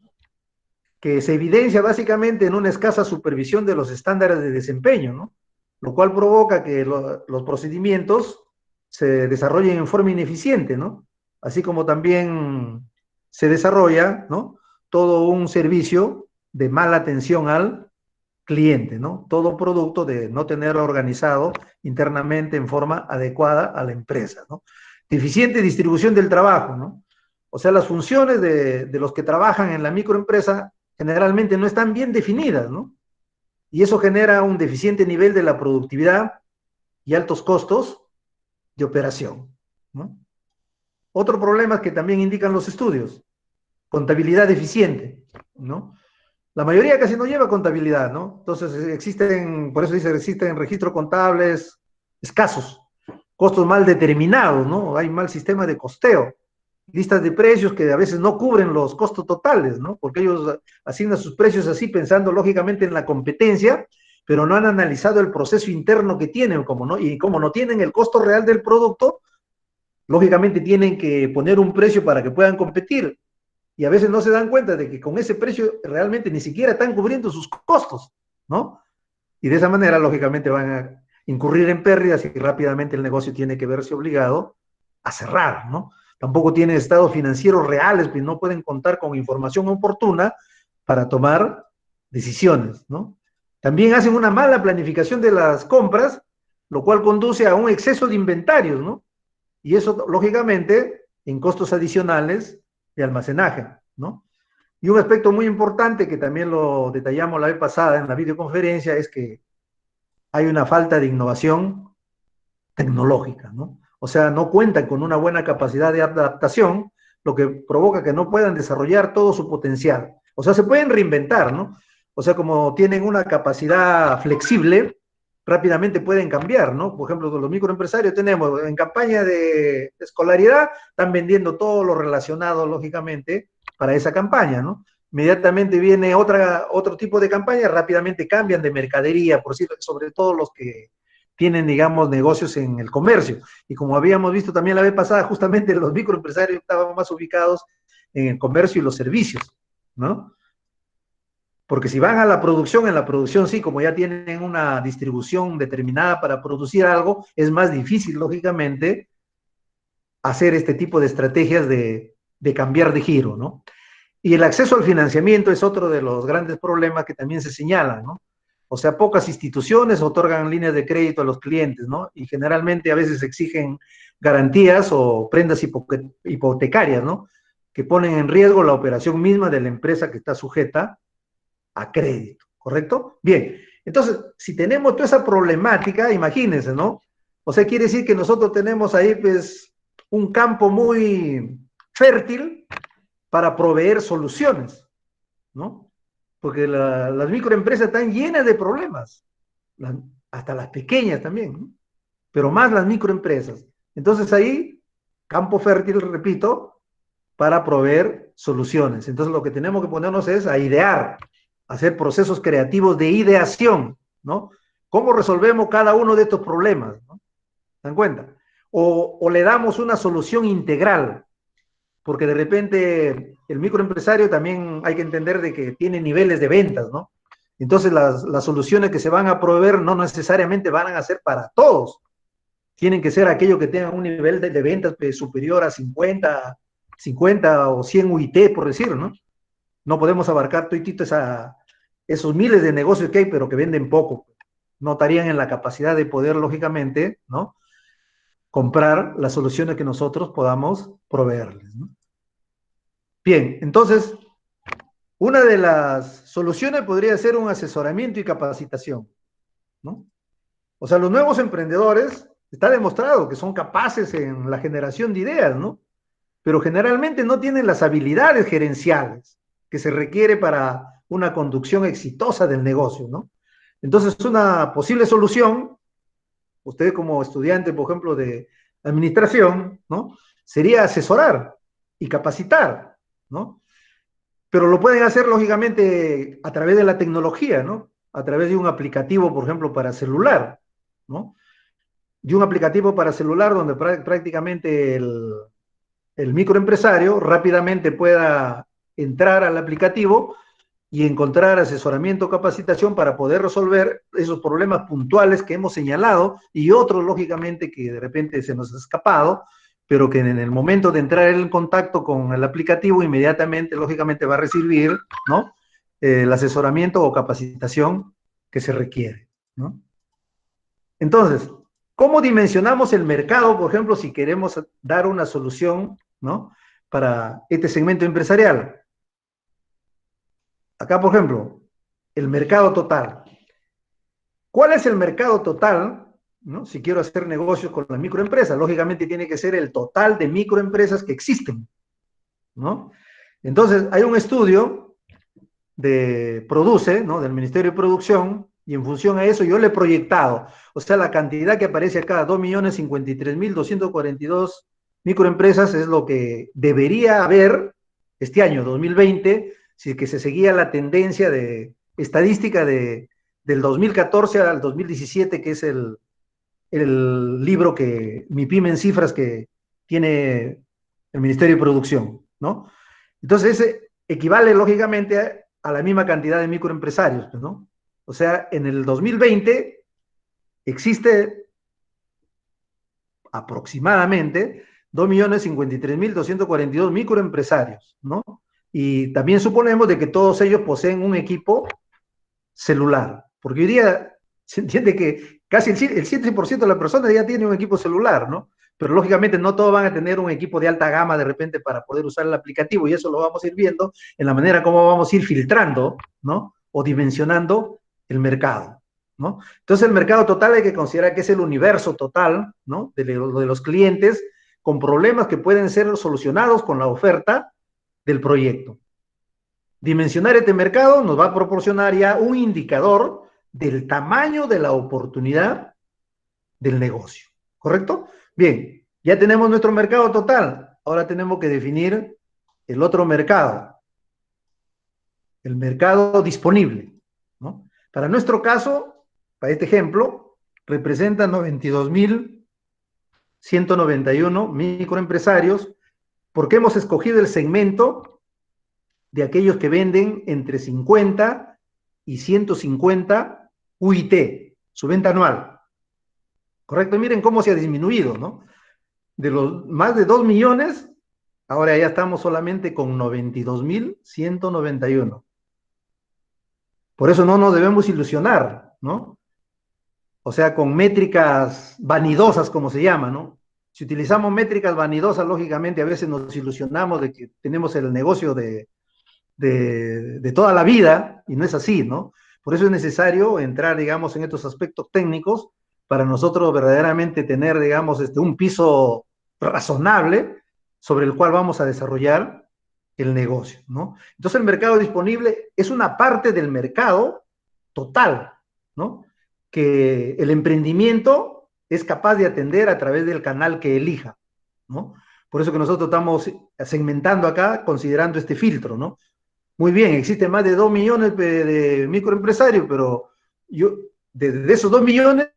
Que se evidencia básicamente en una escasa supervisión de los estándares de desempeño, ¿no? Lo cual provoca que los procedimientos se desarrollen en forma ineficiente, ¿no? Así como también se desarrolla, ¿no? Todo un servicio de mala atención al cliente, ¿no? Todo producto de no tenerlo organizado internamente en forma adecuada a la empresa, ¿no? Deficiente distribución del trabajo, ¿no? O sea, las funciones de los que trabajan en la microempresa generalmente no están bien definidas, ¿no? Y eso genera un deficiente nivel de la productividad y altos costos de operación, ¿no? Otro problema que también indican los estudios, contabilidad deficiente, ¿no? La mayoría casi no lleva contabilidad, ¿no? Entonces existen, por eso dice, existen registros contables escasos, costos mal determinados, ¿no? Hay mal sistema de costeo, listas de precios que a veces no cubren los costos totales, ¿no? Porque ellos asignan sus precios así pensando lógicamente en la competencia, pero no han analizado el proceso interno que tienen, como no, y como no tienen el costo real del producto, lógicamente tienen que poner un precio para que puedan competir. Y a veces no se dan cuenta de que con ese precio realmente ni siquiera están cubriendo sus costos, ¿no? Y de esa manera, lógicamente, van a incurrir en pérdidas y rápidamente el negocio tiene que verse obligado a cerrar, ¿no? Tampoco tienen estados financieros reales, pues no pueden contar con información oportuna para tomar decisiones, ¿no? También hacen una mala planificación de las compras, lo cual conduce a un exceso de inventarios, ¿no? Y eso, lógicamente, en costos adicionales de almacenaje, ¿no? Y un aspecto muy importante que también lo detallamos la vez pasada en la videoconferencia es que hay una falta de innovación tecnológica, ¿no? O sea, no cuentan con una buena capacidad de adaptación, lo que provoca que no puedan desarrollar todo su potencial. O sea, se pueden reinventar, ¿no? O sea, como tienen una capacidad flexible, rápidamente pueden cambiar, ¿no? Por ejemplo, los microempresarios tenemos en campaña de escolaridad, están vendiendo todo lo relacionado, lógicamente, para esa campaña, ¿no? Inmediatamente viene otro tipo de campaña, rápidamente cambian de mercadería, por decirlo, sobre todo los que tienen, digamos, negocios en el comercio. Y como habíamos visto también la vez pasada, justamente los microempresarios estaban más ubicados en el comercio y los servicios, ¿no? Porque si van a la producción, en la producción sí, como ya tienen una distribución determinada para producir algo, es más difícil, lógicamente, hacer este tipo de estrategias de cambiar de giro, ¿no? Y el acceso al financiamiento es otro de los grandes problemas que también se señalan, ¿no? O sea, pocas instituciones otorgan líneas de crédito a los clientes, ¿no? Y generalmente a veces exigen garantías o prendas hipotecarias, ¿no? Que ponen en riesgo la operación misma de la empresa que está sujeta a crédito, ¿correcto? Bien, entonces, si tenemos toda esa problemática, imagínense, ¿no? O sea, quiere decir que nosotros tenemos ahí, pues, un campo muy fértil para proveer soluciones, ¿no? Porque las microempresas están llenas de problemas, las, hasta las pequeñas también, ¿no? Pero más las microempresas. Entonces ahí, campo fértil, repito, para proveer soluciones. Entonces lo que tenemos que ponernos es a idear, hacer procesos creativos de ideación, ¿no? ¿Cómo resolvemos cada uno de estos problemas? ¿No? ¿Se dan cuenta? O le damos una solución integral, porque de repente el microempresario también hay que entender de que tiene niveles de ventas, ¿no? Entonces las soluciones que se van a proveer no necesariamente van a ser para todos, tienen que ser aquellos que tengan un nivel de ventas superior a 50 o 100 UIT, por decir, ¿no? No podemos abarcar esos miles de negocios que hay, pero que venden poco. No estarían en la capacidad de poder, lógicamente, ¿no? Comprar las soluciones que nosotros podamos proveerles, ¿no? Bien, entonces, una de las soluciones podría ser un asesoramiento y capacitación, ¿no? O sea, los nuevos emprendedores, está demostrado que son capaces en la generación de ideas, ¿no? Pero generalmente no tienen las habilidades gerenciales que se requiere para una conducción exitosa del negocio, ¿no? Entonces, una posible solución, usted como estudiante, por ejemplo, de administración, ¿no? Sería asesorar y capacitar, ¿no? Pero lo pueden hacer, lógicamente, a través de la tecnología, ¿no? A través de un aplicativo, por ejemplo, para celular, ¿no? De un aplicativo para celular donde prácticamente el microempresario rápidamente pueda entrar al aplicativo y encontrar asesoramiento o capacitación para poder resolver esos problemas puntuales que hemos señalado y otros, lógicamente, que de repente se nos ha escapado, pero que en el momento de entrar en contacto con el aplicativo, inmediatamente, lógicamente, va a recibir, ¿no? El asesoramiento o capacitación que se requiere, ¿no? Entonces, ¿cómo dimensionamos el mercado, por ejemplo, si queremos dar una solución, ¿no? Para este segmento empresarial? Acá, por ejemplo, el mercado total. ¿Cuál es el mercado total? ¿No? Si quiero hacer negocios con la microempresa, lógicamente tiene que ser el total de microempresas que existen, ¿no? Entonces, hay un estudio de Produce, ¿no? Del Ministerio de Producción, y en función a eso yo le he proyectado, o sea, la cantidad que aparece acá, 2.053.242 microempresas, es lo que debería haber este año, 2020, si que se seguía la tendencia de estadística del 2014 al 2017, que es el libro que, Mi PYME en cifras, que tiene el Ministerio de Producción, ¿no? Entonces, ese equivale lógicamente a la misma cantidad de microempresarios, pues, ¿no? O sea, en el 2020 existe aproximadamente 2.053.242 microempresarios, ¿no? Y también suponemos de que todos ellos poseen un equipo celular, porque hoy día se entiende que casi el 7% de las personas ya tiene un equipo celular, ¿no? Pero lógicamente no todos van a tener un equipo de alta gama de repente para poder usar el aplicativo, y eso lo vamos a ir viendo en la manera como vamos a ir filtrando, ¿no? O dimensionando el mercado, ¿no? Entonces el mercado total hay que considerar que es el universo total, ¿no? De los clientes con problemas que pueden ser solucionados con la oferta del proyecto. Dimensionar este mercado nos va a proporcionar ya un indicador del tamaño de la oportunidad del negocio, ¿correcto? Bien, ya tenemos nuestro mercado total, ahora tenemos que definir el otro mercado, el mercado disponible, ¿no? Para nuestro caso, para este ejemplo, representa 92.191 microempresarios, porque hemos escogido el segmento de aquellos que venden entre 50 y 150 UIT, su venta anual. ¿Correcto? Miren cómo se ha disminuido, ¿no? De los más de 2 millones, ahora ya estamos solamente con 92.191. Por eso no nos debemos ilusionar, ¿no? O sea, con métricas vanidosas, como se llama, ¿no? Si utilizamos métricas vanidosas, lógicamente a veces nos ilusionamos de que tenemos el negocio de toda la vida, y no es así, ¿no? Por eso es necesario entrar, digamos, en estos aspectos técnicos para nosotros verdaderamente tener, digamos, un piso razonable sobre el cual vamos a desarrollar el negocio, ¿no? Entonces el mercado disponible es una parte del mercado total, ¿no? Que el emprendimiento es capaz de atender a través del canal que elija, ¿no? Por eso que nosotros estamos segmentando acá, considerando este filtro, ¿no? Muy bien, existen más de 2 millones de microempresarios, pero yo, de esos 2 millones,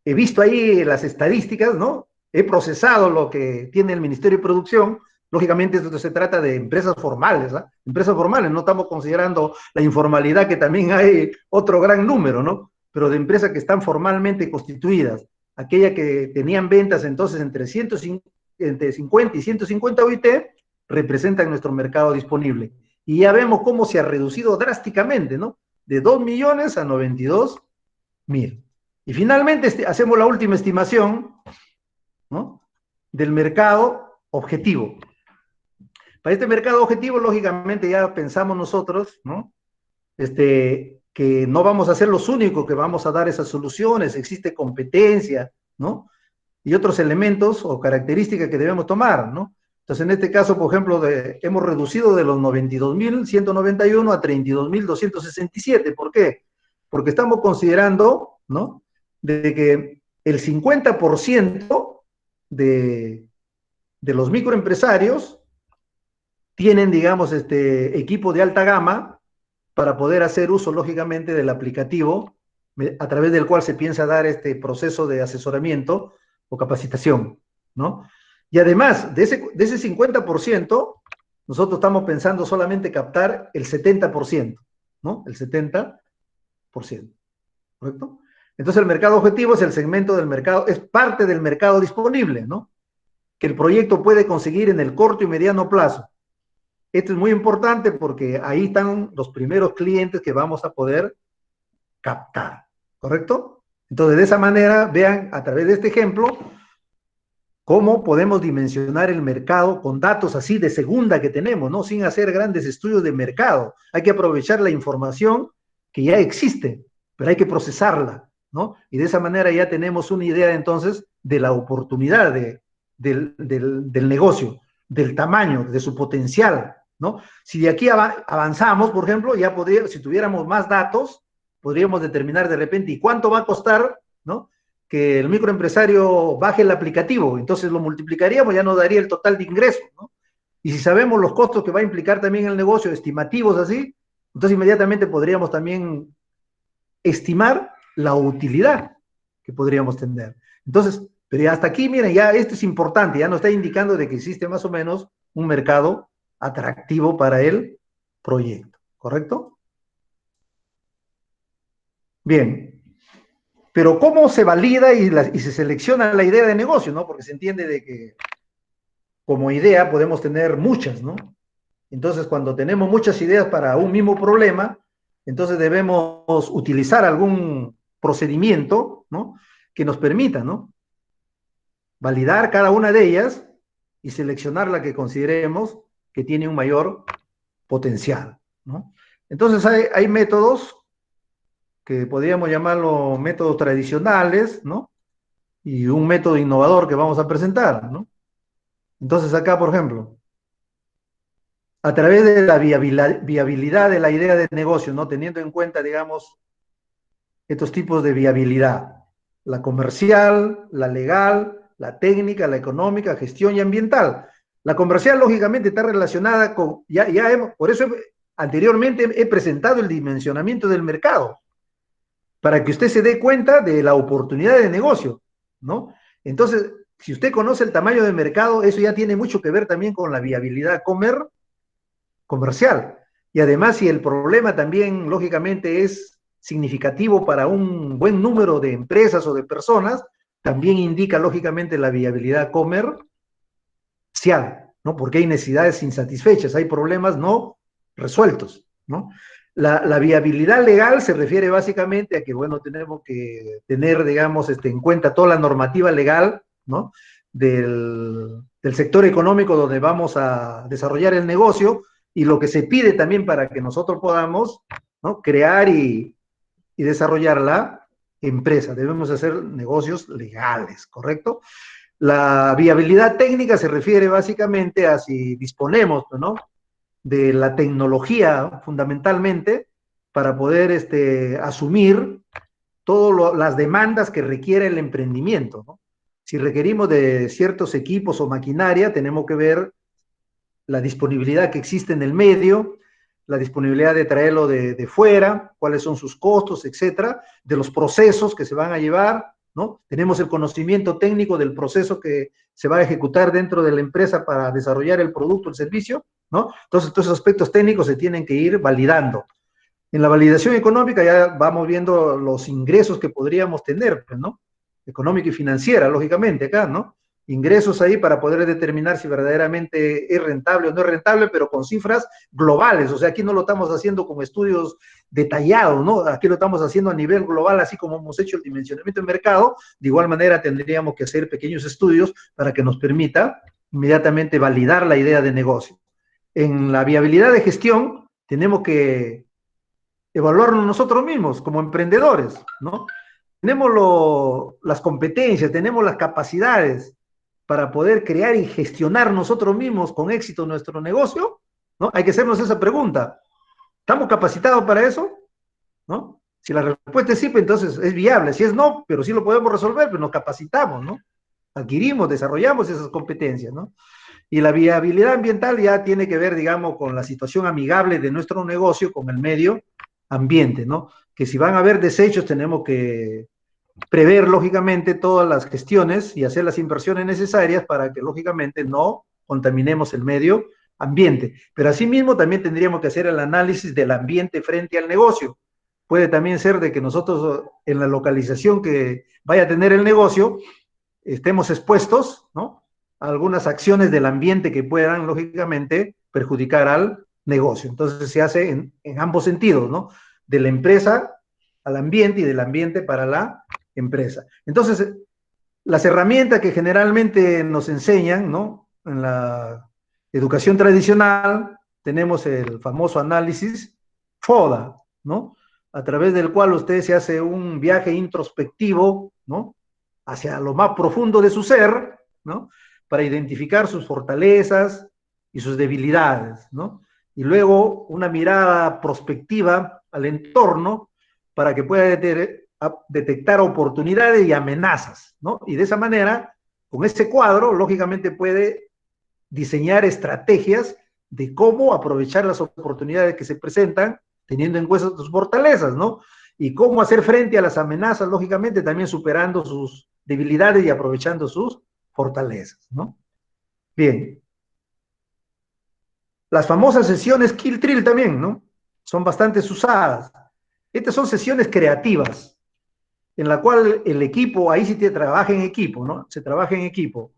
he visto ahí las estadísticas, ¿no? He procesado lo que tiene el Ministerio de Producción. Lógicamente, esto se trata de empresas formales, ¿no? Empresas formales, no estamos considerando la informalidad, que también hay otro gran número, ¿no? Pero de empresas que están formalmente constituidas, aquellas que tenían ventas entonces entre 50 y 150 OIT, representan nuestro mercado disponible. Y ya vemos cómo se ha reducido drásticamente, ¿no? De 2 millones a 92.000. Y finalmente hacemos la última estimación, ¿no? Del mercado objetivo. Para este mercado objetivo, lógicamente, ya pensamos nosotros, ¿no? Que no vamos a ser los únicos que vamos a dar esas soluciones, existe competencia, ¿no? Y otros elementos o características que debemos tomar, ¿no? Entonces, en este caso, por ejemplo, hemos reducido de los 92.191 a 32.267. ¿Por qué? Porque estamos considerando, ¿no?, de que el 50% de los microempresarios tienen, digamos, equipo de alta gama para poder hacer uso, lógicamente, del aplicativo a través del cual se piensa dar este proceso de asesoramiento o capacitación, ¿no? Y además, de ese 50%, nosotros estamos pensando solamente captar el 70%, ¿no? El 70%, ¿correcto? Entonces el mercado objetivo es el segmento del mercado, es parte del mercado disponible, ¿no? Que el proyecto puede conseguir en el corto y mediano plazo. Esto es muy importante porque ahí están los primeros clientes que vamos a poder captar, ¿correcto? Entonces, de esa manera, vean a través de este ejemplo cómo podemos dimensionar el mercado con datos así de segunda que tenemos, ¿no? Sin hacer grandes estudios de mercado. Hay que aprovechar la información que ya existe, pero hay que procesarla, ¿no? Y de esa manera ya tenemos una idea entonces de la oportunidad del negocio, del tamaño, de su potencial, ¿no? Si de aquí avanzamos, por ejemplo, ya si tuviéramos más datos, podríamos determinar de repente y cuánto va a costar, ¿no?, que el microempresario baje el aplicativo. Entonces lo multiplicaríamos, ya nos daría el total de ingresos, ¿no? Y si sabemos los costos que va a implicar también el negocio, estimativos así, entonces inmediatamente podríamos también estimar la utilidad que podríamos tener. Entonces, pero ya hasta aquí, miren, ya esto es importante, ya nos está indicando de que existe más o menos un mercado atractivo para el proyecto, ¿correcto? Bien. Pero ¿cómo se valida y se selecciona la idea de negocio, ¿no? Porque se entiende de que como idea podemos tener muchas, ¿no? Entonces, cuando tenemos muchas ideas para un mismo problema, entonces debemos utilizar algún procedimiento, ¿no?, que nos permita, ¿no?, validar cada una de ellas y seleccionar la que consideremos que tiene un mayor potencial, ¿no? Entonces, hay métodos que podríamos llamarlo métodos tradicionales, ¿no?, y un método innovador que vamos a presentar, ¿no? Entonces acá, por ejemplo, a través de la viabilidad de la idea de negocio, ¿no?, teniendo en cuenta, digamos, estos tipos de viabilidad: la comercial, la legal, la técnica, la económica, gestión y ambiental. La comercial, lógicamente, está relacionada con, por eso anteriormente he presentado el dimensionamiento del mercado, para que usted se dé cuenta de la oportunidad de negocio, ¿no? Entonces, si usted conoce el tamaño del mercado, eso ya tiene mucho que ver también con la viabilidad comercial. Y además, si el problema también, lógicamente, es significativo para un buen número de empresas o de personas, también indica, lógicamente, la viabilidad comercial, ¿no? Porque hay necesidades insatisfechas, hay problemas no resueltos, ¿no? La viabilidad legal se refiere básicamente a que, bueno, tenemos que tener, digamos, en cuenta toda la normativa legal, ¿no? Del sector económico donde vamos a desarrollar el negocio y lo que se pide también para que nosotros podamos, ¿no? Crear y desarrollar la empresa. Debemos hacer negocios legales, ¿correcto? La viabilidad técnica se refiere básicamente a si disponemos, ¿no? De la tecnología fundamentalmente para poder asumir todas las demandas que requiere el emprendimiento, ¿no? Si requerimos de ciertos equipos o maquinaria, tenemos que ver la disponibilidad que existe en el medio, la disponibilidad de traerlo de fuera, cuáles son sus costos, etcétera, de los procesos que se van a llevar, ¿no? Tenemos el conocimiento técnico del proceso que se va a ejecutar dentro de la empresa para desarrollar el producto, el servicio, ¿no? Entonces, todos esos aspectos técnicos se tienen que ir validando. En la validación económica ya vamos viendo los ingresos que podríamos tener, ¿no? Económica y financiera, lógicamente, acá, ¿no? Ingresos ahí para poder determinar si verdaderamente es rentable o no es rentable, pero con cifras globales. O sea, aquí no lo estamos haciendo con estudios detallados, ¿no? Aquí lo estamos haciendo a nivel global, así como hemos hecho el dimensionamiento del mercado. De igual manera, tendríamos que hacer pequeños estudios para que nos permita inmediatamente validar la idea de negocio. En la viabilidad de gestión, tenemos que evaluarnos nosotros mismos como emprendedores, ¿no? Tenemos las competencias, tenemos las capacidades para poder crear y gestionar nosotros mismos con éxito nuestro negocio, ¿no? Hay que hacernos esa pregunta. ¿Estamos capacitados para eso? ¿No? Si la respuesta es sí, pues entonces es viable. Si es no, pero sí lo podemos resolver, pues nos capacitamos, ¿no? Adquirimos, desarrollamos esas competencias, ¿no? Y la viabilidad ambiental ya tiene que ver, digamos, con la situación amigable de nuestro negocio con el medio ambiente, ¿no? Que si van a haber desechos tenemos que prever, lógicamente, todas las gestiones y hacer las inversiones necesarias para que, lógicamente, no contaminemos el medio ambiente. Pero asimismo también tendríamos que hacer el análisis del ambiente frente al negocio. Puede también ser de que nosotros en la localización que vaya a tener el negocio estemos expuestos, ¿no? A algunas acciones del ambiente que puedan, lógicamente, perjudicar al negocio. Entonces se hace en ambos sentidos, ¿no? De la empresa al ambiente y del ambiente para la empresa. Entonces, las herramientas que generalmente nos enseñan, ¿no? En la educación tradicional tenemos el famoso análisis FODA, ¿no? A través del cual usted se hace un viaje introspectivo, ¿no? Hacia lo más profundo de su ser, ¿no? Para identificar sus fortalezas y sus debilidades, ¿no? Y luego una mirada prospectiva al entorno para que pueda detectar oportunidades y amenazas, ¿no? Y de esa manera, con este cuadro, lógicamente puede diseñar estrategias de cómo aprovechar las oportunidades que se presentan, teniendo en cuenta sus fortalezas, ¿no? Y cómo hacer frente a las amenazas, lógicamente, también superando sus debilidades y aprovechando sus fortalezas, ¿no? Bien. Las famosas sesiones Kill Trill también, ¿no? Son bastante usadas. Estas son sesiones creativas, en la cual el equipo, ahí sí te trabaja en equipo, ¿no? Se trabaja en equipo.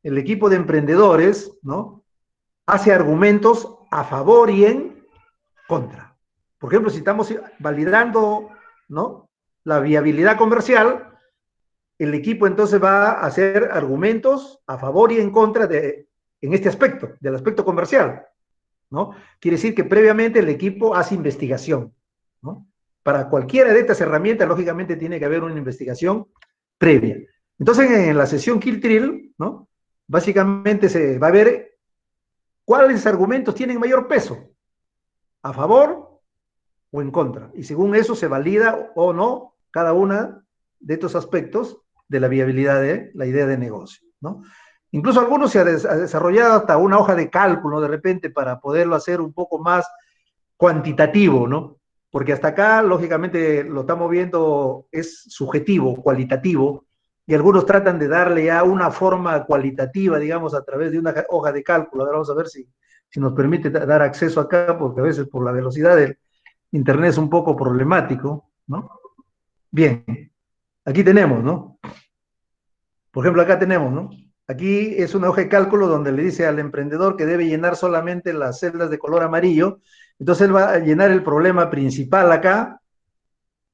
El equipo de emprendedores, ¿no? Hace argumentos a favor y en contra. Por ejemplo, si estamos validando, ¿no? La viabilidad comercial, el equipo entonces va a hacer argumentos a favor y en contra en este aspecto, del aspecto comercial, ¿no? Quiere decir que previamente el equipo hace investigación, ¿no? Para cualquiera de estas herramientas, lógicamente, tiene que haber una investigación previa. Entonces, en la sesión Kill Trill, ¿no? Básicamente se va a ver cuáles argumentos tienen mayor peso, a favor o en contra. Y según eso se valida o no cada una de estos aspectos de la viabilidad de la idea de negocio, ¿no? Incluso algunos se ha desarrollado hasta una hoja de cálculo de repente para poderlo hacer un poco más cuantitativo, ¿no? Porque hasta acá, lógicamente, lo estamos viendo, es subjetivo, cualitativo, y algunos tratan de darle ya una forma cualitativa, digamos, a través de una hoja de cálculo. Ahora vamos a ver si si nos permite dar acceso acá, porque a veces por la velocidad del internet es un poco problemático, ¿no? Bien, aquí tenemos, ¿no? Por ejemplo, acá tenemos, ¿no? Aquí es una hoja de cálculo donde le dice al emprendedor que debe llenar solamente las celdas de color amarillo. Entonces él va a llenar el problema principal acá,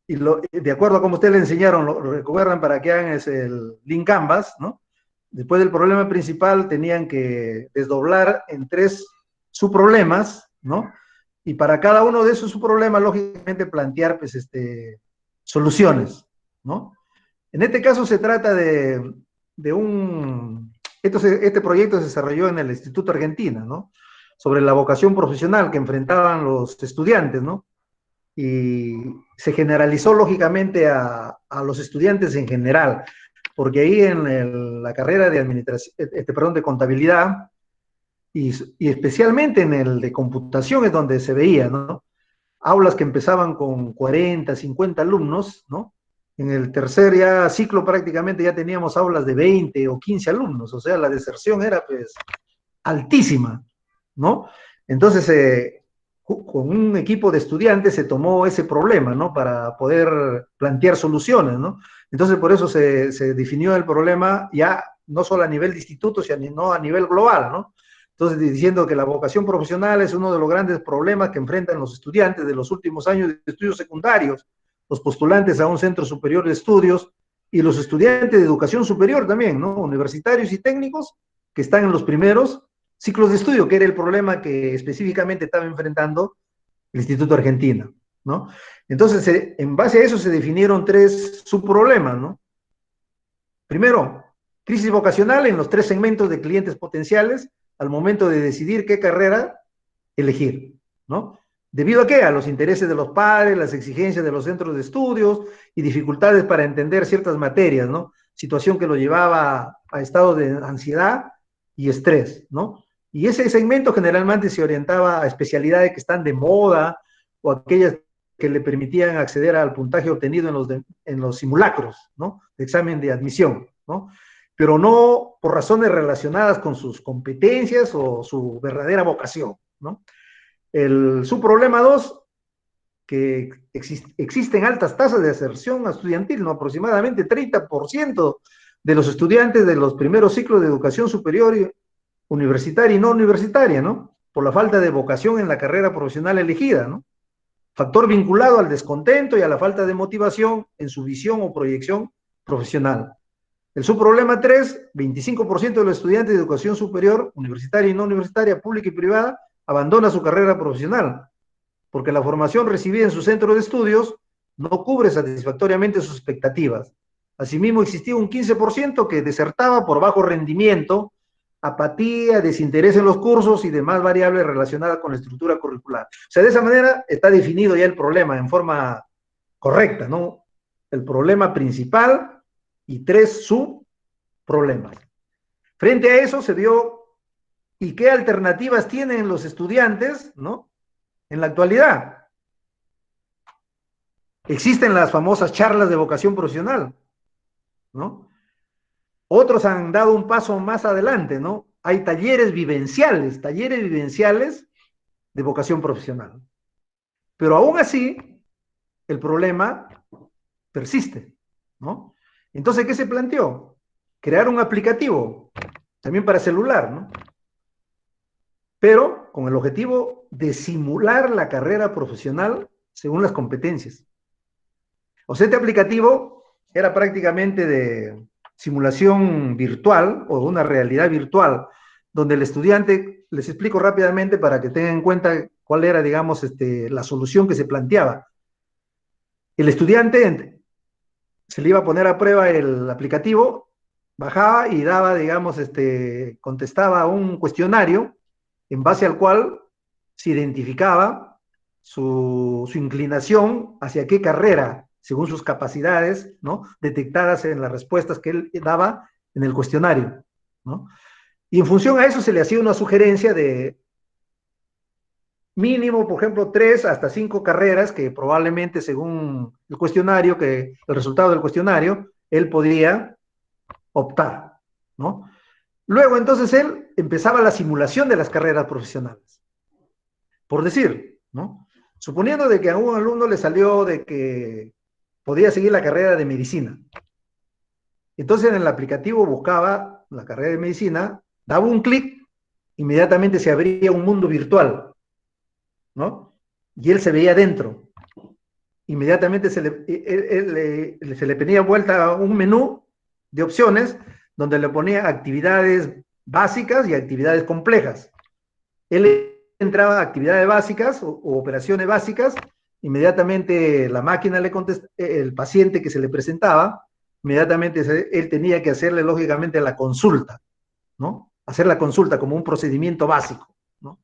y de acuerdo a como ustedes le enseñaron, lo recuerdan para que hagan el link Canvas, ¿no? Después del problema principal tenían que desdoblar en 3 subproblemas, ¿no? Y para cada uno de esos subproblemas, lógicamente, plantear, pues, soluciones, ¿no? En este caso se trata de un... Este proyecto se desarrolló en el Instituto Argentina, ¿no? Sobre la vocación profesional que enfrentaban los estudiantes, ¿no? Y se generalizó lógicamente a los estudiantes en general, porque ahí en la carrera de administración, perdón, de contabilidad, y especialmente en el de computación es donde se veía, ¿no? Aulas que empezaban con 40, 50 alumnos, ¿no? En el tercer ya ciclo prácticamente ya teníamos aulas de 20 o 15 alumnos, o sea, la deserción era pues altísima, ¿no? Entonces, con un equipo de estudiantes se tomó ese problema, ¿no? Para poder plantear soluciones, ¿no? Entonces, por eso se definió el problema ya no solo a nivel de instituto, sino a nivel global, ¿no? Entonces, diciendo que la vocación profesional es uno de los grandes problemas que enfrentan los estudiantes de los últimos años de estudios secundarios, los postulantes a un centro superior de estudios y los estudiantes de educación superior también, ¿no? Universitarios y técnicos que están en los primeros ciclos de estudio, que era el problema que específicamente estaba enfrentando el Instituto Argentina, ¿no? Entonces, en base a eso se definieron 3 subproblemas, ¿no? Primero, crisis vocacional en los 3 segmentos de clientes potenciales al momento de decidir qué carrera elegir, ¿no? ¿Debido a qué? A los intereses de los padres, las exigencias de los centros de estudios y dificultades para entender ciertas materias, ¿no? Situación que lo llevaba a estados de ansiedad y estrés, ¿no? Y ese segmento generalmente se orientaba a especialidades que están de moda o aquellas que le permitían acceder al puntaje obtenido en los simulacros, ¿no? De examen de admisión, ¿no? Pero no por razones relacionadas con sus competencias o su verdadera vocación, ¿no? El subproblema 2, que existen altas tasas de deserción estudiantil, ¿no? Aproximadamente 30% de los estudiantes de los primeros ciclos de educación superior, universitaria y no universitaria, ¿no? Por la falta de vocación en la carrera profesional elegida, ¿no? Factor vinculado al descontento y a la falta de motivación en su visión o proyección profesional. El subproblema 3, 25% de los estudiantes de educación superior, universitaria y no universitaria, pública y privada, abandona su carrera profesional, porque la formación recibida en su centro de estudios no cubre satisfactoriamente sus expectativas. Asimismo, existía un 15% que desertaba por bajo rendimiento, apatía, desinterés en los cursos y demás variables relacionadas con la estructura curricular. O sea, de esa manera está definido ya el problema en forma correcta, ¿no? El problema principal y 3 subproblemas. Frente a eso se vio, ¿y qué alternativas tienen los estudiantes, ¿no? En la actualidad. Existen las famosas charlas de vocación profesional, ¿no? Otros han dado un paso más adelante, ¿no? Hay talleres vivenciales de vocación profesional. Pero aún así, el problema persiste, ¿no? Entonces, ¿qué se planteó? Crear un aplicativo, también para celular, ¿no? Pero con el objetivo de simular la carrera profesional según las competencias. O sea, este aplicativo era prácticamente de simulación virtual o una realidad virtual, donde el estudiante, les explico rápidamente para que tengan en cuenta cuál era, digamos, la solución que se planteaba. El estudiante se le iba a poner a prueba el aplicativo, bajaba y daba, digamos, contestaba un cuestionario en base al cual se identificaba su inclinación hacia qué carrera, según sus capacidades, ¿no? Detectadas en las respuestas que él daba en el cuestionario, ¿no? Y en función a eso se le hacía una sugerencia de mínimo, por ejemplo, 3 hasta 5 carreras que probablemente, según el cuestionario, el resultado del cuestionario, él podría optar, ¿no? Luego, entonces, él empezaba la simulación de las carreras profesionales. Por decir, ¿no? Suponiendo de que a un alumno le salió de que podía seguir la carrera de medicina. Entonces en el aplicativo buscaba la carrera de medicina, daba un clic, inmediatamente se abría un mundo virtual, ¿no? Y él se veía dentro. Inmediatamente se le ponía vuelta a un menú de opciones donde le ponía actividades básicas y actividades complejas. Él entraba a actividades básicas o operaciones básicas, inmediatamente la máquina le contestaba, el paciente que se le presentaba, inmediatamente él tenía que hacerle lógicamente la consulta, ¿no? Hacer la consulta como un procedimiento básico, ¿no?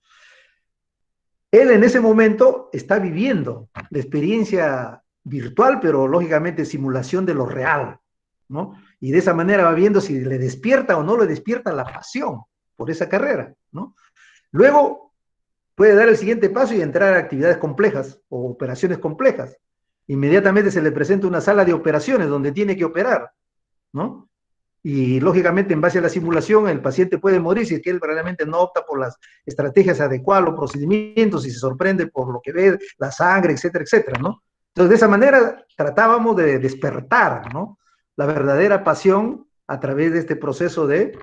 Él en ese momento está viviendo la experiencia virtual, pero lógicamente simulación de lo real, ¿no? Y de esa manera va viendo si le despierta o no le despierta la pasión por esa carrera, ¿no? Luego puede dar el siguiente paso y entrar a actividades complejas o operaciones complejas. Inmediatamente se le presenta una sala de operaciones donde tiene que operar, ¿no? Y lógicamente en base a la simulación el paciente puede morir si es que él realmente no opta por las estrategias adecuadas o procedimientos y se sorprende por lo que ve, la sangre, etcétera, etcétera, ¿no? Entonces de esa manera tratábamos de despertar, ¿no? La verdadera pasión a través de este proceso de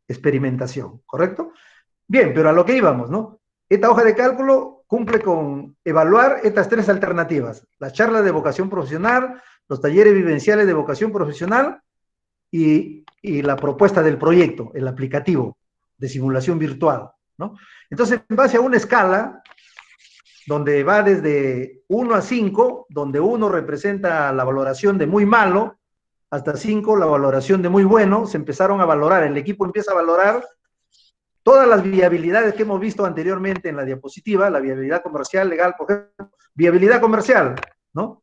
experimentación, ¿correcto? Bien, pero a lo que íbamos, ¿no? Esta hoja de cálculo cumple con evaluar estas tres alternativas: las charlas de vocación profesional, los talleres vivenciales de vocación profesional y la propuesta del proyecto, el aplicativo de simulación virtual, ¿no? Entonces, en base a una escala donde va desde 1 a 5, donde 1 representa la valoración de muy malo, hasta 5 la valoración de muy bueno, se empezaron a valorar, el equipo empieza a valorar todas las viabilidades que hemos visto anteriormente en la diapositiva, la viabilidad comercial, legal, por ejemplo, viabilidad comercial, ¿no?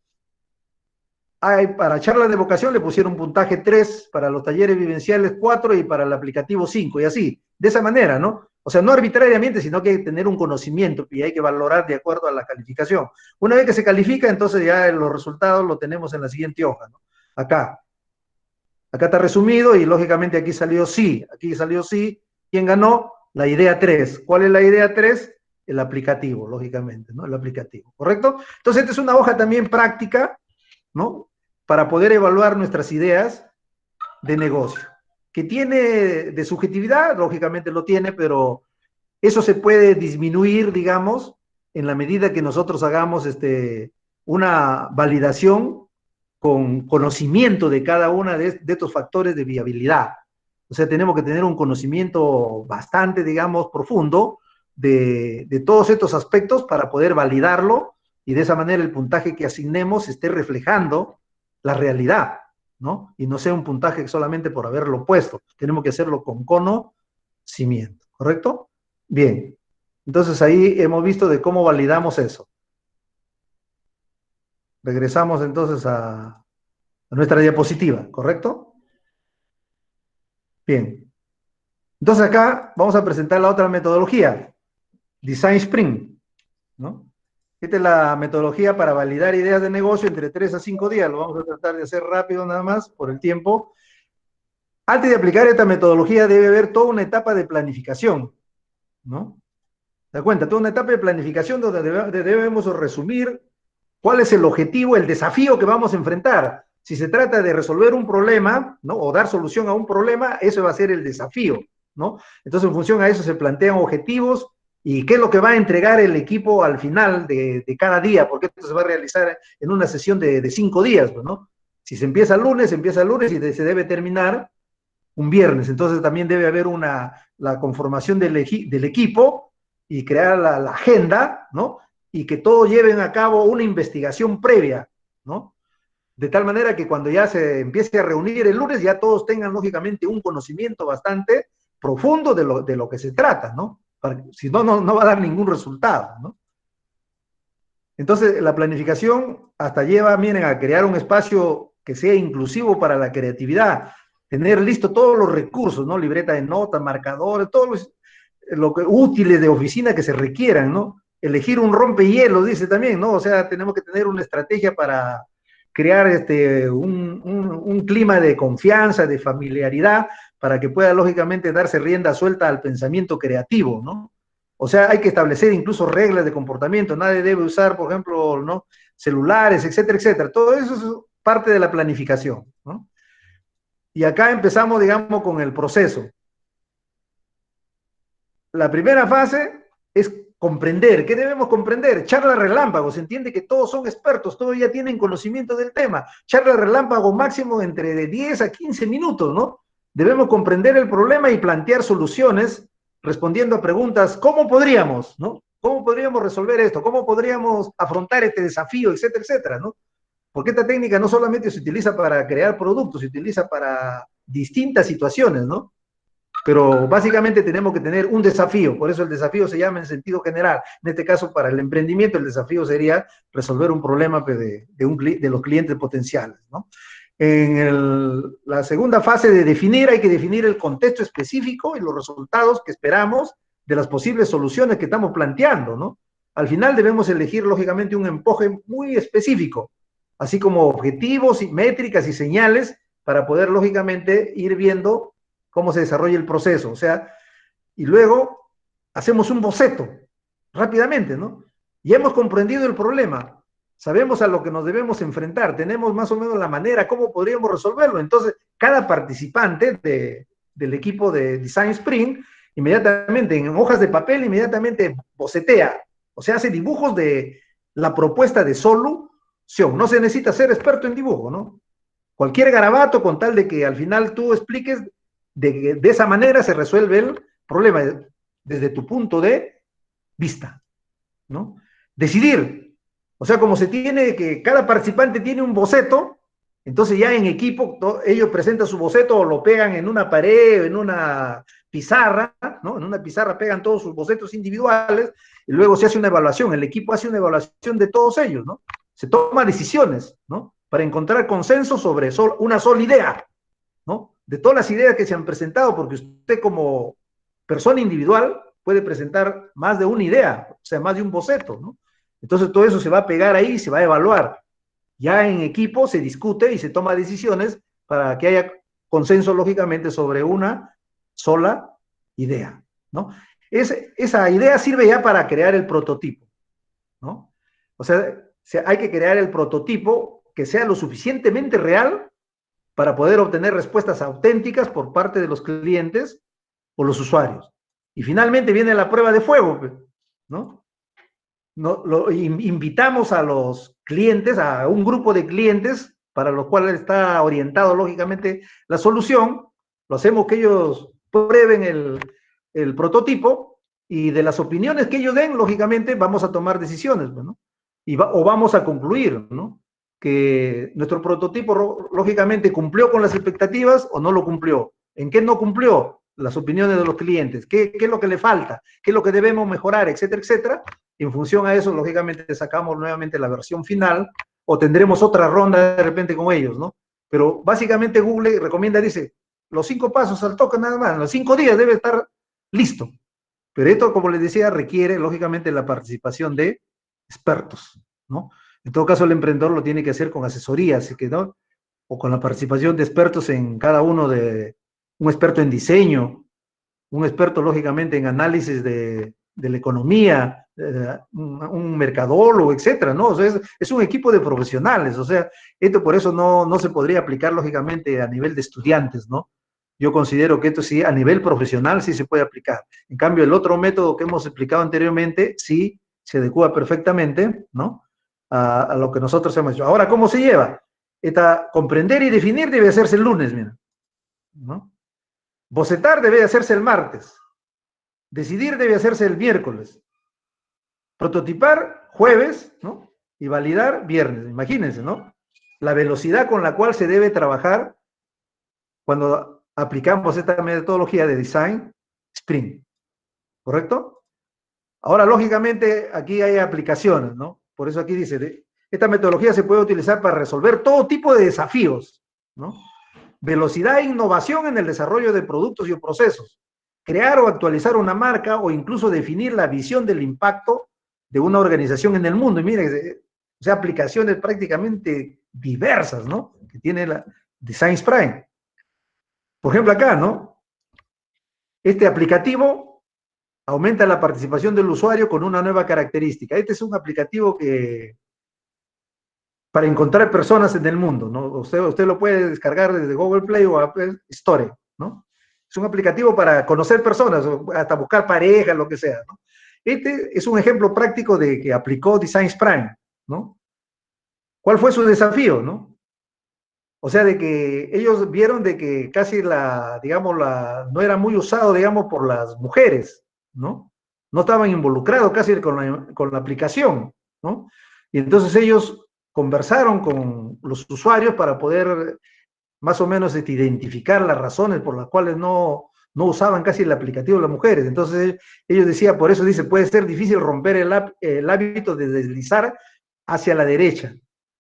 Para charlas de vocación le pusieron puntaje 3, para los talleres vivenciales 4 y para el aplicativo 5, y así, de esa manera, ¿no? O sea, no arbitrariamente, sino que hay que tener un conocimiento y hay que valorar de acuerdo a la calificación. Una vez que se califica, entonces ya los resultados los tenemos en la siguiente hoja, ¿no? Acá está resumido y lógicamente aquí salió sí. ¿Quién ganó? La idea 3. ¿Cuál es la idea 3? El aplicativo, lógicamente, ¿no? El aplicativo, ¿correcto? Entonces, esta es una hoja también práctica, ¿no? Para poder evaluar nuestras ideas de negocio. ¿Que tiene de subjetividad? Lógicamente lo tiene, pero eso se puede disminuir, digamos, en la medida que nosotros hagamos una validación con conocimiento de cada uno de estos factores de viabilidad. O sea, tenemos que tener un conocimiento bastante, digamos, profundo de todos estos aspectos para poder validarlo y de esa manera el puntaje que asignemos esté reflejando la realidad, ¿no? Y no sea un puntaje solamente por haberlo puesto. Tenemos que hacerlo con conocimiento, ¿correcto? Bien. Entonces ahí hemos visto de cómo validamos eso. Regresamos entonces a nuestra diapositiva, ¿correcto? Bien. Entonces acá vamos a presentar la otra metodología, Design Sprint, ¿no? Esta es la metodología para validar ideas de negocio entre 3 a 5 días. Lo vamos a tratar de hacer rápido nada más por el tiempo. Antes de aplicar esta metodología debe haber toda una etapa de planificación, ¿no? ¿Te das cuenta? Toda una etapa de planificación donde debemos resumir cuál es el objetivo, el desafío que vamos a enfrentar. Si se trata de resolver un problema, ¿no? O dar solución a un problema, eso va a ser el desafío, ¿no? Entonces, en función a eso se plantean objetivos y qué es lo que va a entregar el equipo al final de cada día, porque esto se va a realizar en una sesión de 5 días, ¿no? Si se empieza el lunes y se debe terminar un viernes. Entonces, también debe haber la conformación del equipo y crear la agenda, ¿no? Y que todos lleven a cabo una investigación previa, ¿no? De tal manera que cuando ya se empiece a reunir el lunes, ya todos tengan lógicamente un conocimiento bastante profundo de lo que se trata, ¿no? Si no, no va a dar ningún resultado, ¿no? Entonces, la planificación hasta lleva, miren, a crear un espacio que sea inclusivo para la creatividad, tener listo todos los recursos, ¿no? Libreta de notas, marcadores, todos los útiles de oficina que se requieran, ¿no? Elegir un rompehielos, dice también, ¿no? O sea, tenemos que tener una estrategia para crear un clima de confianza, de familiaridad, para que pueda, lógicamente, darse rienda suelta al pensamiento creativo, ¿no? O sea, hay que establecer incluso reglas de comportamiento. Nadie debe usar, por ejemplo, ¿no?, celulares, etcétera, etcétera. Todo eso es parte de la planificación, ¿no? Y acá empezamos, digamos, con el proceso. La primera fase es comprender. ¿Qué debemos comprender? Charla relámpago. Se entiende que todos son expertos, todos ya tienen conocimiento del tema. Charla relámpago máximo entre de 10 a 15 minutos, ¿no? Debemos comprender el problema y plantear soluciones respondiendo a preguntas, ¿cómo podríamos, no? ¿Cómo podríamos resolver esto? ¿Cómo podríamos afrontar este desafío, etcétera, etcétera, ¿no? Porque esta técnica no solamente se utiliza para crear productos, se utiliza para distintas situaciones, ¿no? Pero básicamente tenemos que tener un desafío, por eso el desafío se llama en sentido general. En este caso, para el emprendimiento, el desafío sería resolver un problema de los clientes potenciales, ¿no? La segunda fase de definir, hay que definir el contexto específico y los resultados que esperamos de las posibles soluciones que estamos planteando, ¿no? Al final debemos elegir, lógicamente, un enfoque muy específico, así como objetivos y métricas y señales para poder, lógicamente, ir viendo cómo se desarrolla el proceso. O sea, y luego hacemos un boceto rápidamente, ¿no? Ya hemos comprendido el problema, sabemos a lo que nos debemos enfrentar, tenemos más o menos la manera, cómo podríamos resolverlo. Entonces, cada participante del equipo de Design Sprint, inmediatamente en hojas de papel, inmediatamente bocetea, o sea, hace dibujos de la propuesta de solución. No se necesita ser experto en dibujo, ¿no? Cualquier garabato con tal de que al final tú expliques de esa manera se resuelve el problema desde tu punto de vista, ¿no? Decidir. O sea, como se tiene que cada participante tiene un boceto, entonces ya en equipo ellos presentan su boceto o lo pegan en una pared o en una pizarra, ¿no? En una pizarra pegan todos sus bocetos individuales y luego se hace una evaluación. El equipo hace una evaluación de todos ellos, ¿no? Se toman decisiones, ¿no? Para encontrar consenso sobre una sola idea, ¿no? De todas las ideas que se han presentado, porque usted como persona individual puede presentar más de una idea, o sea, más de un boceto, ¿no? Entonces todo eso se va a pegar ahí y se va a evaluar. Ya en equipo se discute y se toma decisiones para que haya consenso, lógicamente, sobre una sola idea, ¿no? Esa idea sirve ya para crear el prototipo, ¿no? O sea, hay que crear el prototipo que sea lo suficientemente real para poder obtener respuestas auténticas por parte de los clientes o los usuarios. Y finalmente viene la prueba de fuego, ¿no? Invitamos a los clientes, a un grupo de clientes para los cuales está orientado, lógicamente, la solución. Lo hacemos que ellos prueben el prototipo y de las opiniones que ellos den, lógicamente, vamos a tomar decisiones, ¿no? O vamos a concluir, ¿no?, que nuestro prototipo, lógicamente, cumplió con las expectativas o no lo cumplió. ¿En qué no cumplió? Las opiniones de los clientes. ¿Qué es lo que le falta? ¿Qué es lo que debemos mejorar? Etcétera, etcétera. En función a eso, lógicamente, sacamos nuevamente la versión final o tendremos otra ronda de repente con ellos, ¿no? Pero básicamente Google recomienda, dice, los 5 pasos al toque nada más, en los 5 días debe estar listo. Pero esto, como les decía, requiere, lógicamente, la participación de expertos, ¿no? En todo caso, el emprendedor lo tiene que hacer con asesoría, así que, ¿no?, o con la participación de expertos en cada uno un experto en diseño, un experto, lógicamente, en análisis de la economía, un mercadólogo, etcétera, ¿no? O sea, es un equipo de profesionales, o sea, esto por eso no se podría aplicar, lógicamente, a nivel de estudiantes, ¿no? Yo considero que esto sí, a nivel profesional, sí se puede aplicar. En cambio, el otro método que hemos explicado anteriormente, sí se adecua perfectamente, ¿no?, a lo que nosotros hemos hecho. Ahora, ¿cómo se lleva? Comprender y definir debe hacerse el lunes, mira, ¿no? Bocetar debe hacerse el martes. Decidir debe hacerse el miércoles. Prototipar jueves, ¿no? Y validar viernes. Imagínense, ¿no? La velocidad con la cual se debe trabajar cuando aplicamos esta metodología de Design Sprint. ¿Correcto? Ahora, lógicamente, aquí hay aplicaciones, ¿no? Por eso aquí dice, esta metodología se puede utilizar para resolver todo tipo de desafíos, ¿no? Velocidad e innovación en el desarrollo de productos y procesos. Crear o actualizar una marca o incluso definir la visión del impacto de una organización en el mundo. Y mire, o sea, aplicaciones prácticamente diversas, ¿no?, que tiene la Design Sprint. Por ejemplo, acá, ¿no? Este aplicativo aumenta la participación del usuario con una nueva característica. Este es un aplicativo que para encontrar personas en el mundo, ¿no? Usted lo puede descargar desde Google Play o Apple Store, ¿no? Es un aplicativo para conocer personas, hasta buscar pareja, lo que sea, ¿no? Este es un ejemplo práctico de que aplicó Design Prime, ¿no? ¿Cuál fue su desafío, no? O sea, de que ellos vieron de que casi no era muy usado, digamos, por las mujeres, ¿no? No estaban involucrados casi con la aplicación, ¿no? Y entonces ellos conversaron con los usuarios para poder más o menos identificar las razones por las cuales no usaban casi el aplicativo las mujeres. Entonces ellos decían, por eso dice, puede ser difícil romper el hábito de deslizar hacia la derecha,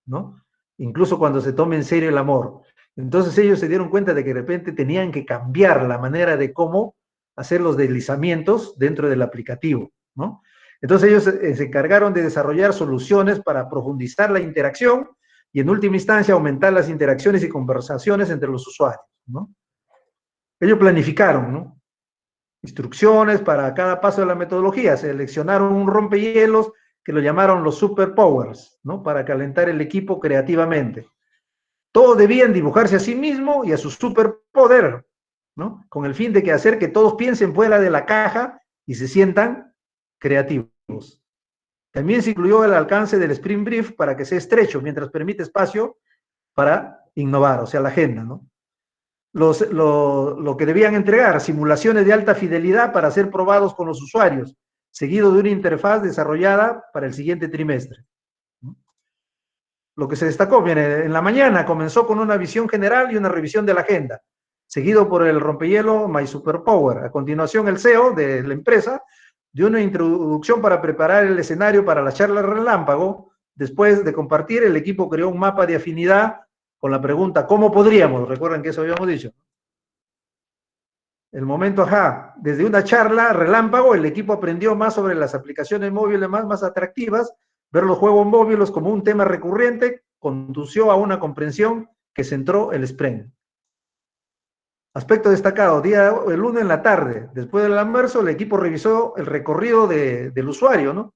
¿no? Incluso cuando se tome en serio el amor. Entonces ellos se dieron cuenta de que de repente tenían que cambiar la manera de cómo hacer los deslizamientos dentro del aplicativo, ¿no? Entonces ellos se encargaron de desarrollar soluciones para profundizar la interacción y en última instancia aumentar las interacciones y conversaciones entre los usuarios, ¿no? Ellos planificaron, ¿no? Instrucciones para cada paso de la metodología, seleccionaron un rompehielos que lo llamaron los superpowers, ¿no? Para calentar el equipo creativamente. Todos debían dibujarse a sí mismo y a su superpoder, ¿no? Con el fin de hacer que todos piensen fuera de la caja y se sientan creativos. También se incluyó el alcance del sprint brief para que sea estrecho, mientras permite espacio para innovar, o sea, la agenda, ¿no? Lo que debían entregar, simulaciones de alta fidelidad para ser probados con los usuarios, seguido de una interfaz desarrollada para el siguiente trimestre. Lo que se destacó, bien, en la mañana comenzó con una visión general y una revisión de la agenda, seguido por el rompehielo My Superpower. A continuación, el CEO de la empresa dio una introducción para preparar el escenario para la charla relámpago. Después de compartir, el equipo creó un mapa de afinidad con la pregunta, ¿cómo podríamos? Recuerdan que eso habíamos dicho. El momento ajá, desde una charla relámpago, el equipo aprendió más sobre las aplicaciones móviles más atractivas, ver los juegos móviles como un tema recurrente, condució a una comprensión que centró el sprint. Aspecto destacado, el lunes en la tarde, después del almuerzo, el equipo revisó el recorrido del usuario, ¿no?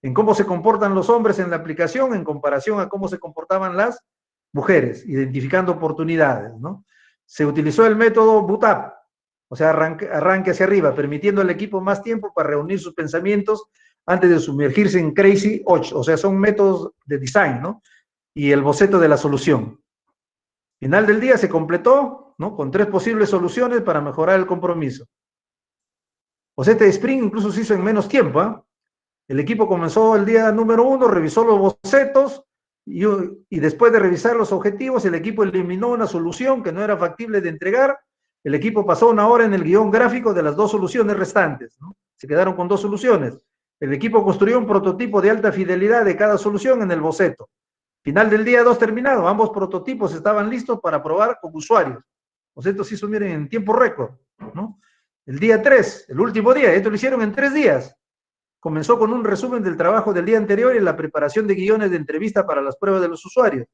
En cómo se comportan los hombres en la aplicación en comparación a cómo se comportaban las mujeres, identificando oportunidades, ¿no? Se utilizó el método boot up, o sea, arranque hacia arriba, permitiendo al equipo más tiempo para reunir sus pensamientos antes de sumergirse en Crazy 8, o sea, son métodos de design, ¿no? Y el boceto de la solución. Final del día se completó, ¿no? Con 3 posibles soluciones para mejorar el compromiso. O sea, este sprint incluso se hizo en menos tiempo, ¿eh? El equipo comenzó el día número 1, revisó los bocetos y después de revisar los objetivos, el equipo eliminó una solución que no era factible de entregar. El equipo pasó 1 hora en el guión gráfico de las 2 soluciones restantes, ¿no? Se quedaron con 2 soluciones. El equipo construyó un prototipo de alta fidelidad de cada solución en el boceto. Final del día 2 terminado, ambos prototipos estaban listos para probar con usuarios. O sea, esto se hizo, miren, en tiempo récord, ¿no? El día 3, el último día, esto lo hicieron en 3 días. Comenzó con un resumen del trabajo del día anterior y la preparación de guiones de entrevista para las pruebas de los usuarios.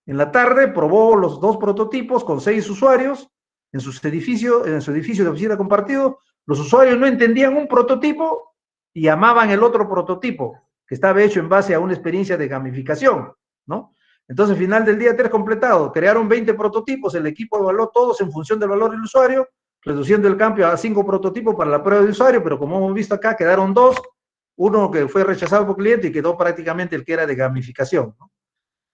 En la tarde probó los 2 prototipos con 6 usuarios en su edificio de oficina compartido. Los usuarios no entendían un prototipo y amaban el otro prototipo, que estaba hecho en base a una experiencia de gamificación, ¿no? Entonces, final del día 3 completado, crearon 20 prototipos, el equipo evaluó todos en función del valor del usuario, reduciendo el cambio a 5 prototipos para la prueba de usuario, pero como hemos visto acá, quedaron 2, uno que fue rechazado por cliente y quedó prácticamente el que era de gamificación, ¿no?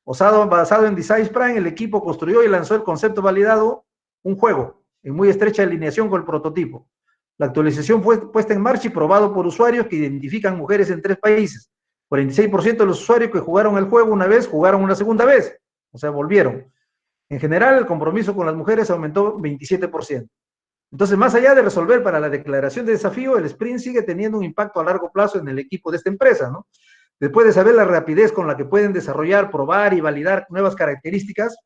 Basado en Design Prime, el equipo construyó y lanzó el concepto validado, un juego, en muy estrecha alineación con el prototipo. La actualización fue puesta en marcha y probado por usuarios que identifican mujeres en 3 países. 46% de los usuarios que jugaron el juego una vez, jugaron una segunda vez, o sea, volvieron. En general, el compromiso con las mujeres aumentó 27%. Entonces, más allá de resolver para la declaración de desafío, el sprint sigue teniendo un impacto a largo plazo en el equipo de esta empresa, ¿no? Después de saber la rapidez con la que pueden desarrollar, probar y validar nuevas características,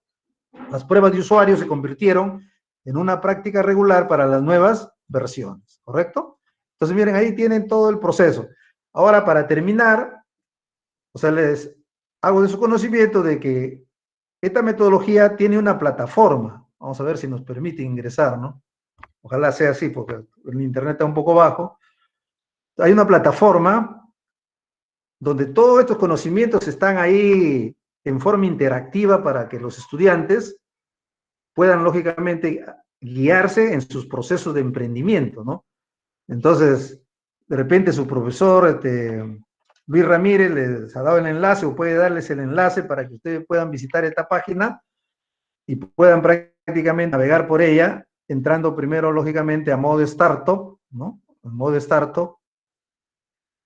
las pruebas de usuario se convirtieron en una práctica regular para las nuevas versiones, ¿correcto? Entonces, miren, ahí tienen todo el proceso. Ahora, para terminar, o sea, les hago de su conocimiento de que esta metodología tiene una plataforma. Vamos a ver si nos permite ingresar, ¿no? ojalá sea así, porque el internet está un poco bajo. Hay una plataforma donde todos estos conocimientos están ahí en forma interactiva para que los estudiantes puedan, lógicamente, guiarse en sus procesos de emprendimiento, ¿no? Entonces, de repente su profesor, Luis Ramírez, les ha dado el enlace o puede darles el enlace para que ustedes puedan visitar esta página y puedan prácticamente navegar por ella, entrando primero, lógicamente, a modo startup, ¿no? En modo startup.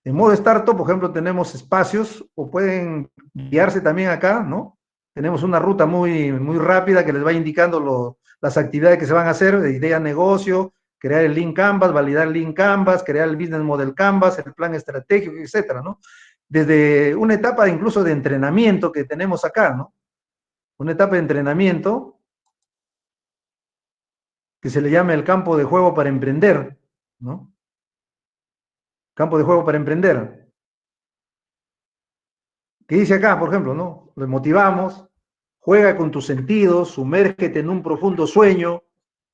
En modo startup, por ejemplo, tenemos espacios o pueden guiarse también acá, ¿no? Tenemos una ruta muy, muy rápida que les va indicando las actividades que se van a hacer, de idea negocio, crear el link Canvas, validar el link Canvas, crear el business model Canvas, el plan estratégico, etcétera, ¿no? Desde una etapa incluso de entrenamiento que tenemos acá, ¿no? Una etapa de entrenamiento que se le llama el campo de juego para emprender, ¿no? Campo de juego para emprender. Que dice acá, por ejemplo, ¿no? Lo motivamos, juega con tus sentidos, sumérgete en un profundo sueño,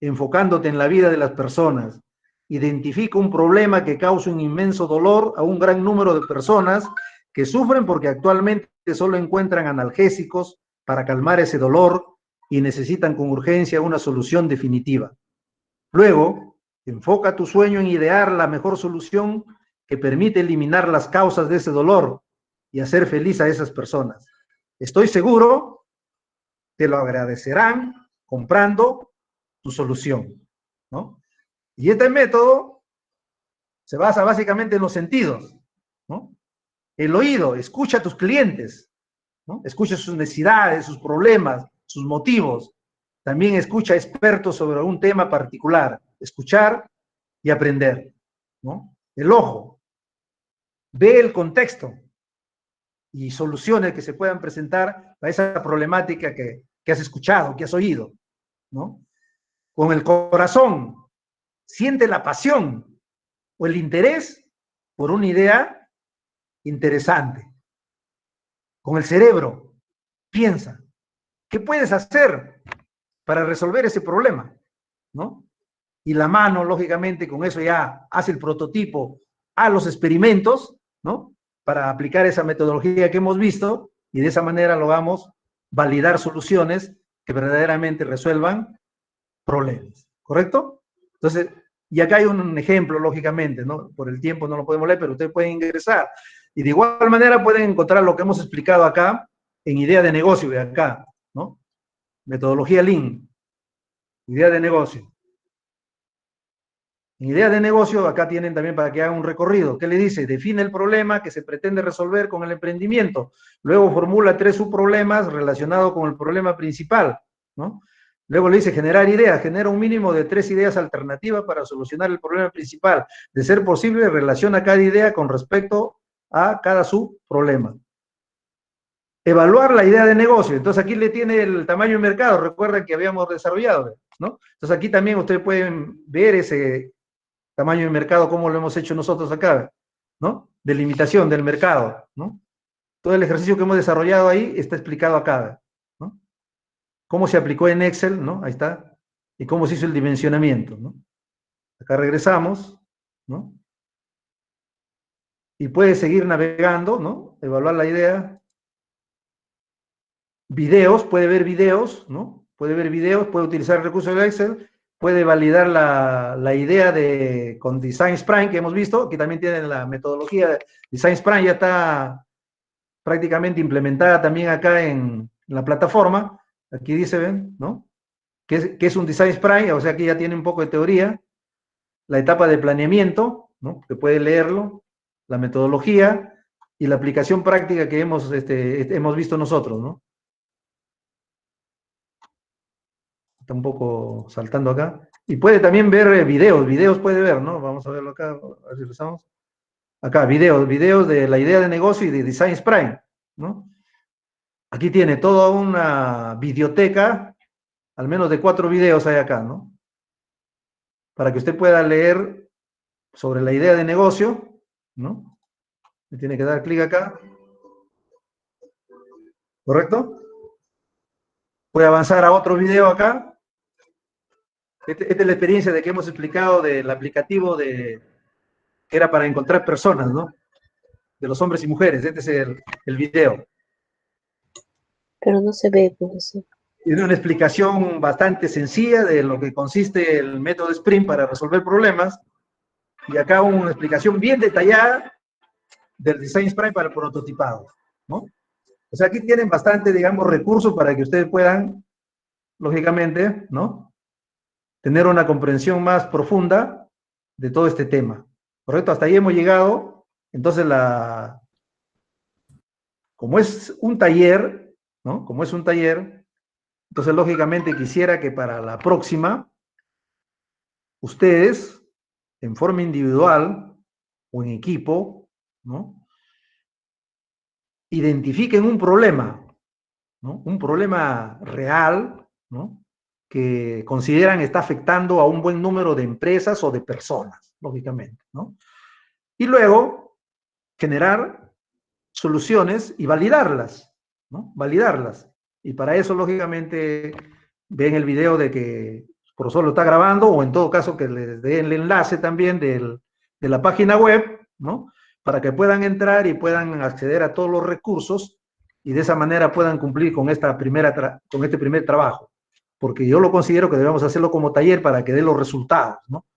enfocándote en la vida de las personas. Identifica un problema que causa un inmenso dolor a un gran número de personas que sufren porque actualmente solo encuentran analgésicos para calmar ese dolor y necesitan con urgencia una solución definitiva. Luego, enfoca tu sueño en idear la mejor solución que permite eliminar las causas de ese dolor y hacer feliz a esas personas. Estoy seguro, te lo agradecerán comprando tu solución, ¿no? Y este método se basa básicamente en los sentidos, ¿no? El oído, escucha a tus clientes, ¿no? Escucha sus necesidades, sus problemas, sus motivos. También escucha a expertos sobre un tema particular. Escuchar y aprender, ¿no? El ojo, ve el contexto y soluciones que se puedan presentar a esa problemática que has escuchado, que has oído, ¿no? Con el corazón, siente la pasión o el interés por una idea interesante. Con el cerebro, piensa, ¿qué puedes hacer para resolver ese problema? ¿No? Y la mano, lógicamente, con eso ya hace el prototipo a los experimentos, ¿no? Para aplicar esa metodología que hemos visto y de esa manera logramos validar soluciones que verdaderamente resuelvan problemas, ¿correcto? Entonces, y acá hay un ejemplo, lógicamente, ¿no? Por el tiempo no lo podemos leer, pero ustedes pueden ingresar. Y de igual manera pueden encontrar lo que hemos explicado acá en idea de negocio, de acá, ¿no? Metodología Lean, idea de negocio. En idea de negocio, acá tienen también para que hagan un recorrido. ¿Qué le dice? Define el problema que se pretende resolver con el emprendimiento. Luego formula 3 subproblemas relacionados con el problema principal, ¿no? Luego le dice generar ideas. Genera un mínimo de 3 ideas alternativas para solucionar el problema principal. De ser posible, relaciona cada idea con respecto a cada subproblema. Evaluar la idea de negocio. Entonces aquí le tiene el tamaño de mercado. Recuerden que habíamos desarrollado, ¿no? Entonces aquí también ustedes pueden ver ese tamaño de mercado, como lo hemos hecho nosotros acá, ¿no? Delimitación del mercado, ¿no? Todo el ejercicio que hemos desarrollado ahí está explicado acá, ¿no? Cómo se aplicó en Excel, ¿no? Ahí está. Y cómo se hizo el dimensionamiento, ¿no? Acá regresamos, ¿no? Y puede seguir navegando, ¿no? Evaluar la idea. Videos, puede ver videos, ¿no? Puede ver videos, puede utilizar el recurso de Excel, puede validar la idea con Design Sprint que hemos visto, que también tienen la metodología de Design Sprint, ya está prácticamente implementada también acá en la plataforma. Aquí dice, ven, ¿no? Que es un Design Sprint, o sea que ya tiene un poco de teoría. La etapa de planeamiento, ¿no? Que puede leerlo, la metodología y la aplicación práctica que hemos visto nosotros, ¿no? Está un poco saltando acá. Y puede también ver videos puede ver, ¿no? Vamos a verlo acá, a ver si empezamos. Acá, videos de la idea de negocio y de Design Sprint, ¿no? Aquí tiene toda una videoteca, al menos de 4 videos hay acá, ¿no? Para que usted pueda leer sobre la idea de negocio, ¿no? Le tiene que dar clic acá. ¿Correcto? Puede avanzar a otro video acá. Esta es la experiencia de que hemos explicado del aplicativo que era para encontrar personas, ¿no? De los hombres y mujeres. Este es el video. Pero no se ve, profesor. Tiene una explicación bastante sencilla de lo que consiste el método Sprint para resolver problemas. Y acá una explicación bien detallada del Design Sprint para el prototipado, ¿no? O sea, aquí tienen bastante, digamos, recursos para que ustedes puedan, lógicamente, ¿no?, tener una comprensión más profunda de todo este tema. ¿Correcto? Hasta ahí hemos llegado. Entonces, como es un taller, ¿no? Como es un taller, entonces, lógicamente, quisiera que para la próxima, ustedes, en forma individual o en equipo, ¿no?, identifiquen un problema, ¿no?, un problema real, ¿no?, que consideran está afectando a un buen número de empresas o de personas, lógicamente, ¿no? Y luego generar soluciones y validarlas, ¿no? Validarlas. Y para eso, lógicamente, ven el video de que el profesor lo está grabando, o en todo caso que les dé el enlace también de la página web, ¿no?, para que puedan entrar y puedan acceder a todos los recursos y de esa manera puedan cumplir con este primer trabajo. Porque yo lo considero que debemos hacerlo como taller para que dé los resultados, ¿no?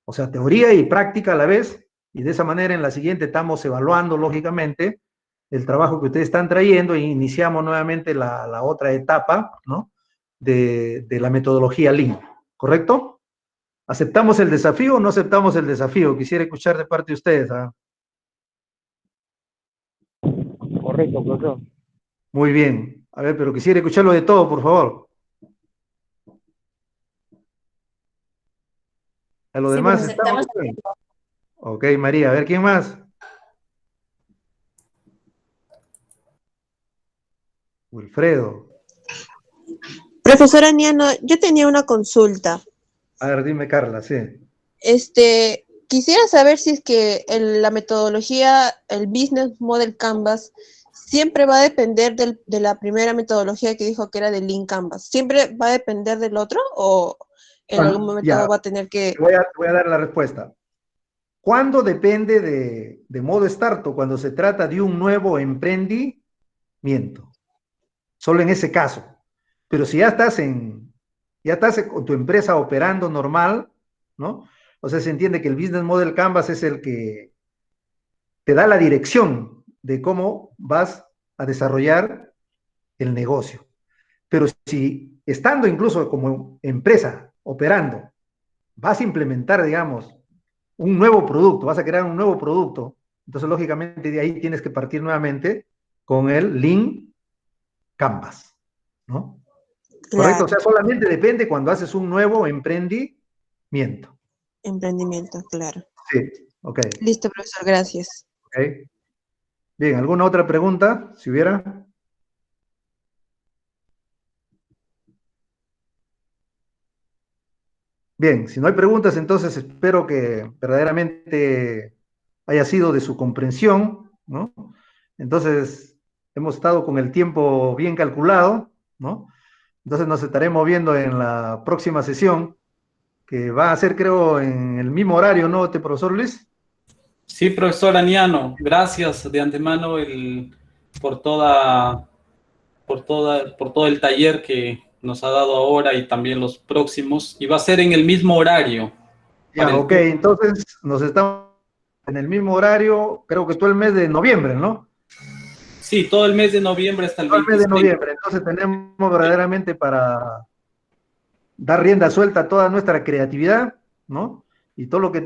O sea, teoría y práctica a la vez, y de esa manera en la siguiente estamos evaluando, lógicamente, el trabajo que ustedes están trayendo e iniciamos nuevamente la otra etapa, ¿no?, de la metodología Lean, ¿correcto? ¿Aceptamos el desafío o no aceptamos el desafío? Quisiera escuchar de parte de ustedes, ¿ah? Correcto, profesor. Muy bien. A ver, pero quisiera escucharlo de todo, por favor. A lo demás estamos. Ok, María, a ver, ¿quién más? Wilfredo. Profesora Aniano, yo tenía una consulta. A ver, dime, Carla, sí. Quisiera saber si es que la metodología, el Business Model Canvas, siempre va a depender de la primera metodología que dijo que era de Lean Canvas. ¿Siempre va a depender del otro o en algún momento Ya, va a tener que...? voy a dar la respuesta. ¿Cuándo depende de modo startup? Cuando se trata de un nuevo emprendimiento. Solo en ese caso. Pero si ya estás con tu empresa operando normal, ¿no? O sea, se entiende que el Business Model Canvas es el que te da la dirección de cómo vas a desarrollar el negocio. Pero si estando incluso como empresa operando, vas a implementar, digamos, un nuevo producto, vas a crear un nuevo producto, entonces lógicamente de ahí tienes que partir nuevamente con el Lean Canvas, ¿no? Claro. Correcto, o sea, solamente depende cuando haces un nuevo emprendimiento. Emprendimiento, claro. Sí, ok. Listo, profesor, gracias. Ok. Bien, ¿alguna otra pregunta? Si hubiera. Bien, si no hay preguntas, entonces espero que verdaderamente haya sido de su comprensión, ¿no? Entonces, hemos estado con el tiempo bien calculado, ¿no? Entonces nos estaremos viendo en la próxima sesión, que va a ser, creo, en el mismo horario, ¿no, profesor Luis? Sí, profesor Aniano, gracias de antemano por todo el taller que nos ha dado ahora y también los próximos. Y va a ser en el mismo horario. Ya, ok, entonces nos estamos en el mismo horario, creo que todo el mes de noviembre, ¿no? Sí, todo el mes de noviembre hasta el Todo el mes de 26. noviembre, entonces tenemos verdaderamente para dar rienda suelta a toda nuestra creatividad, ¿no? Y todo lo que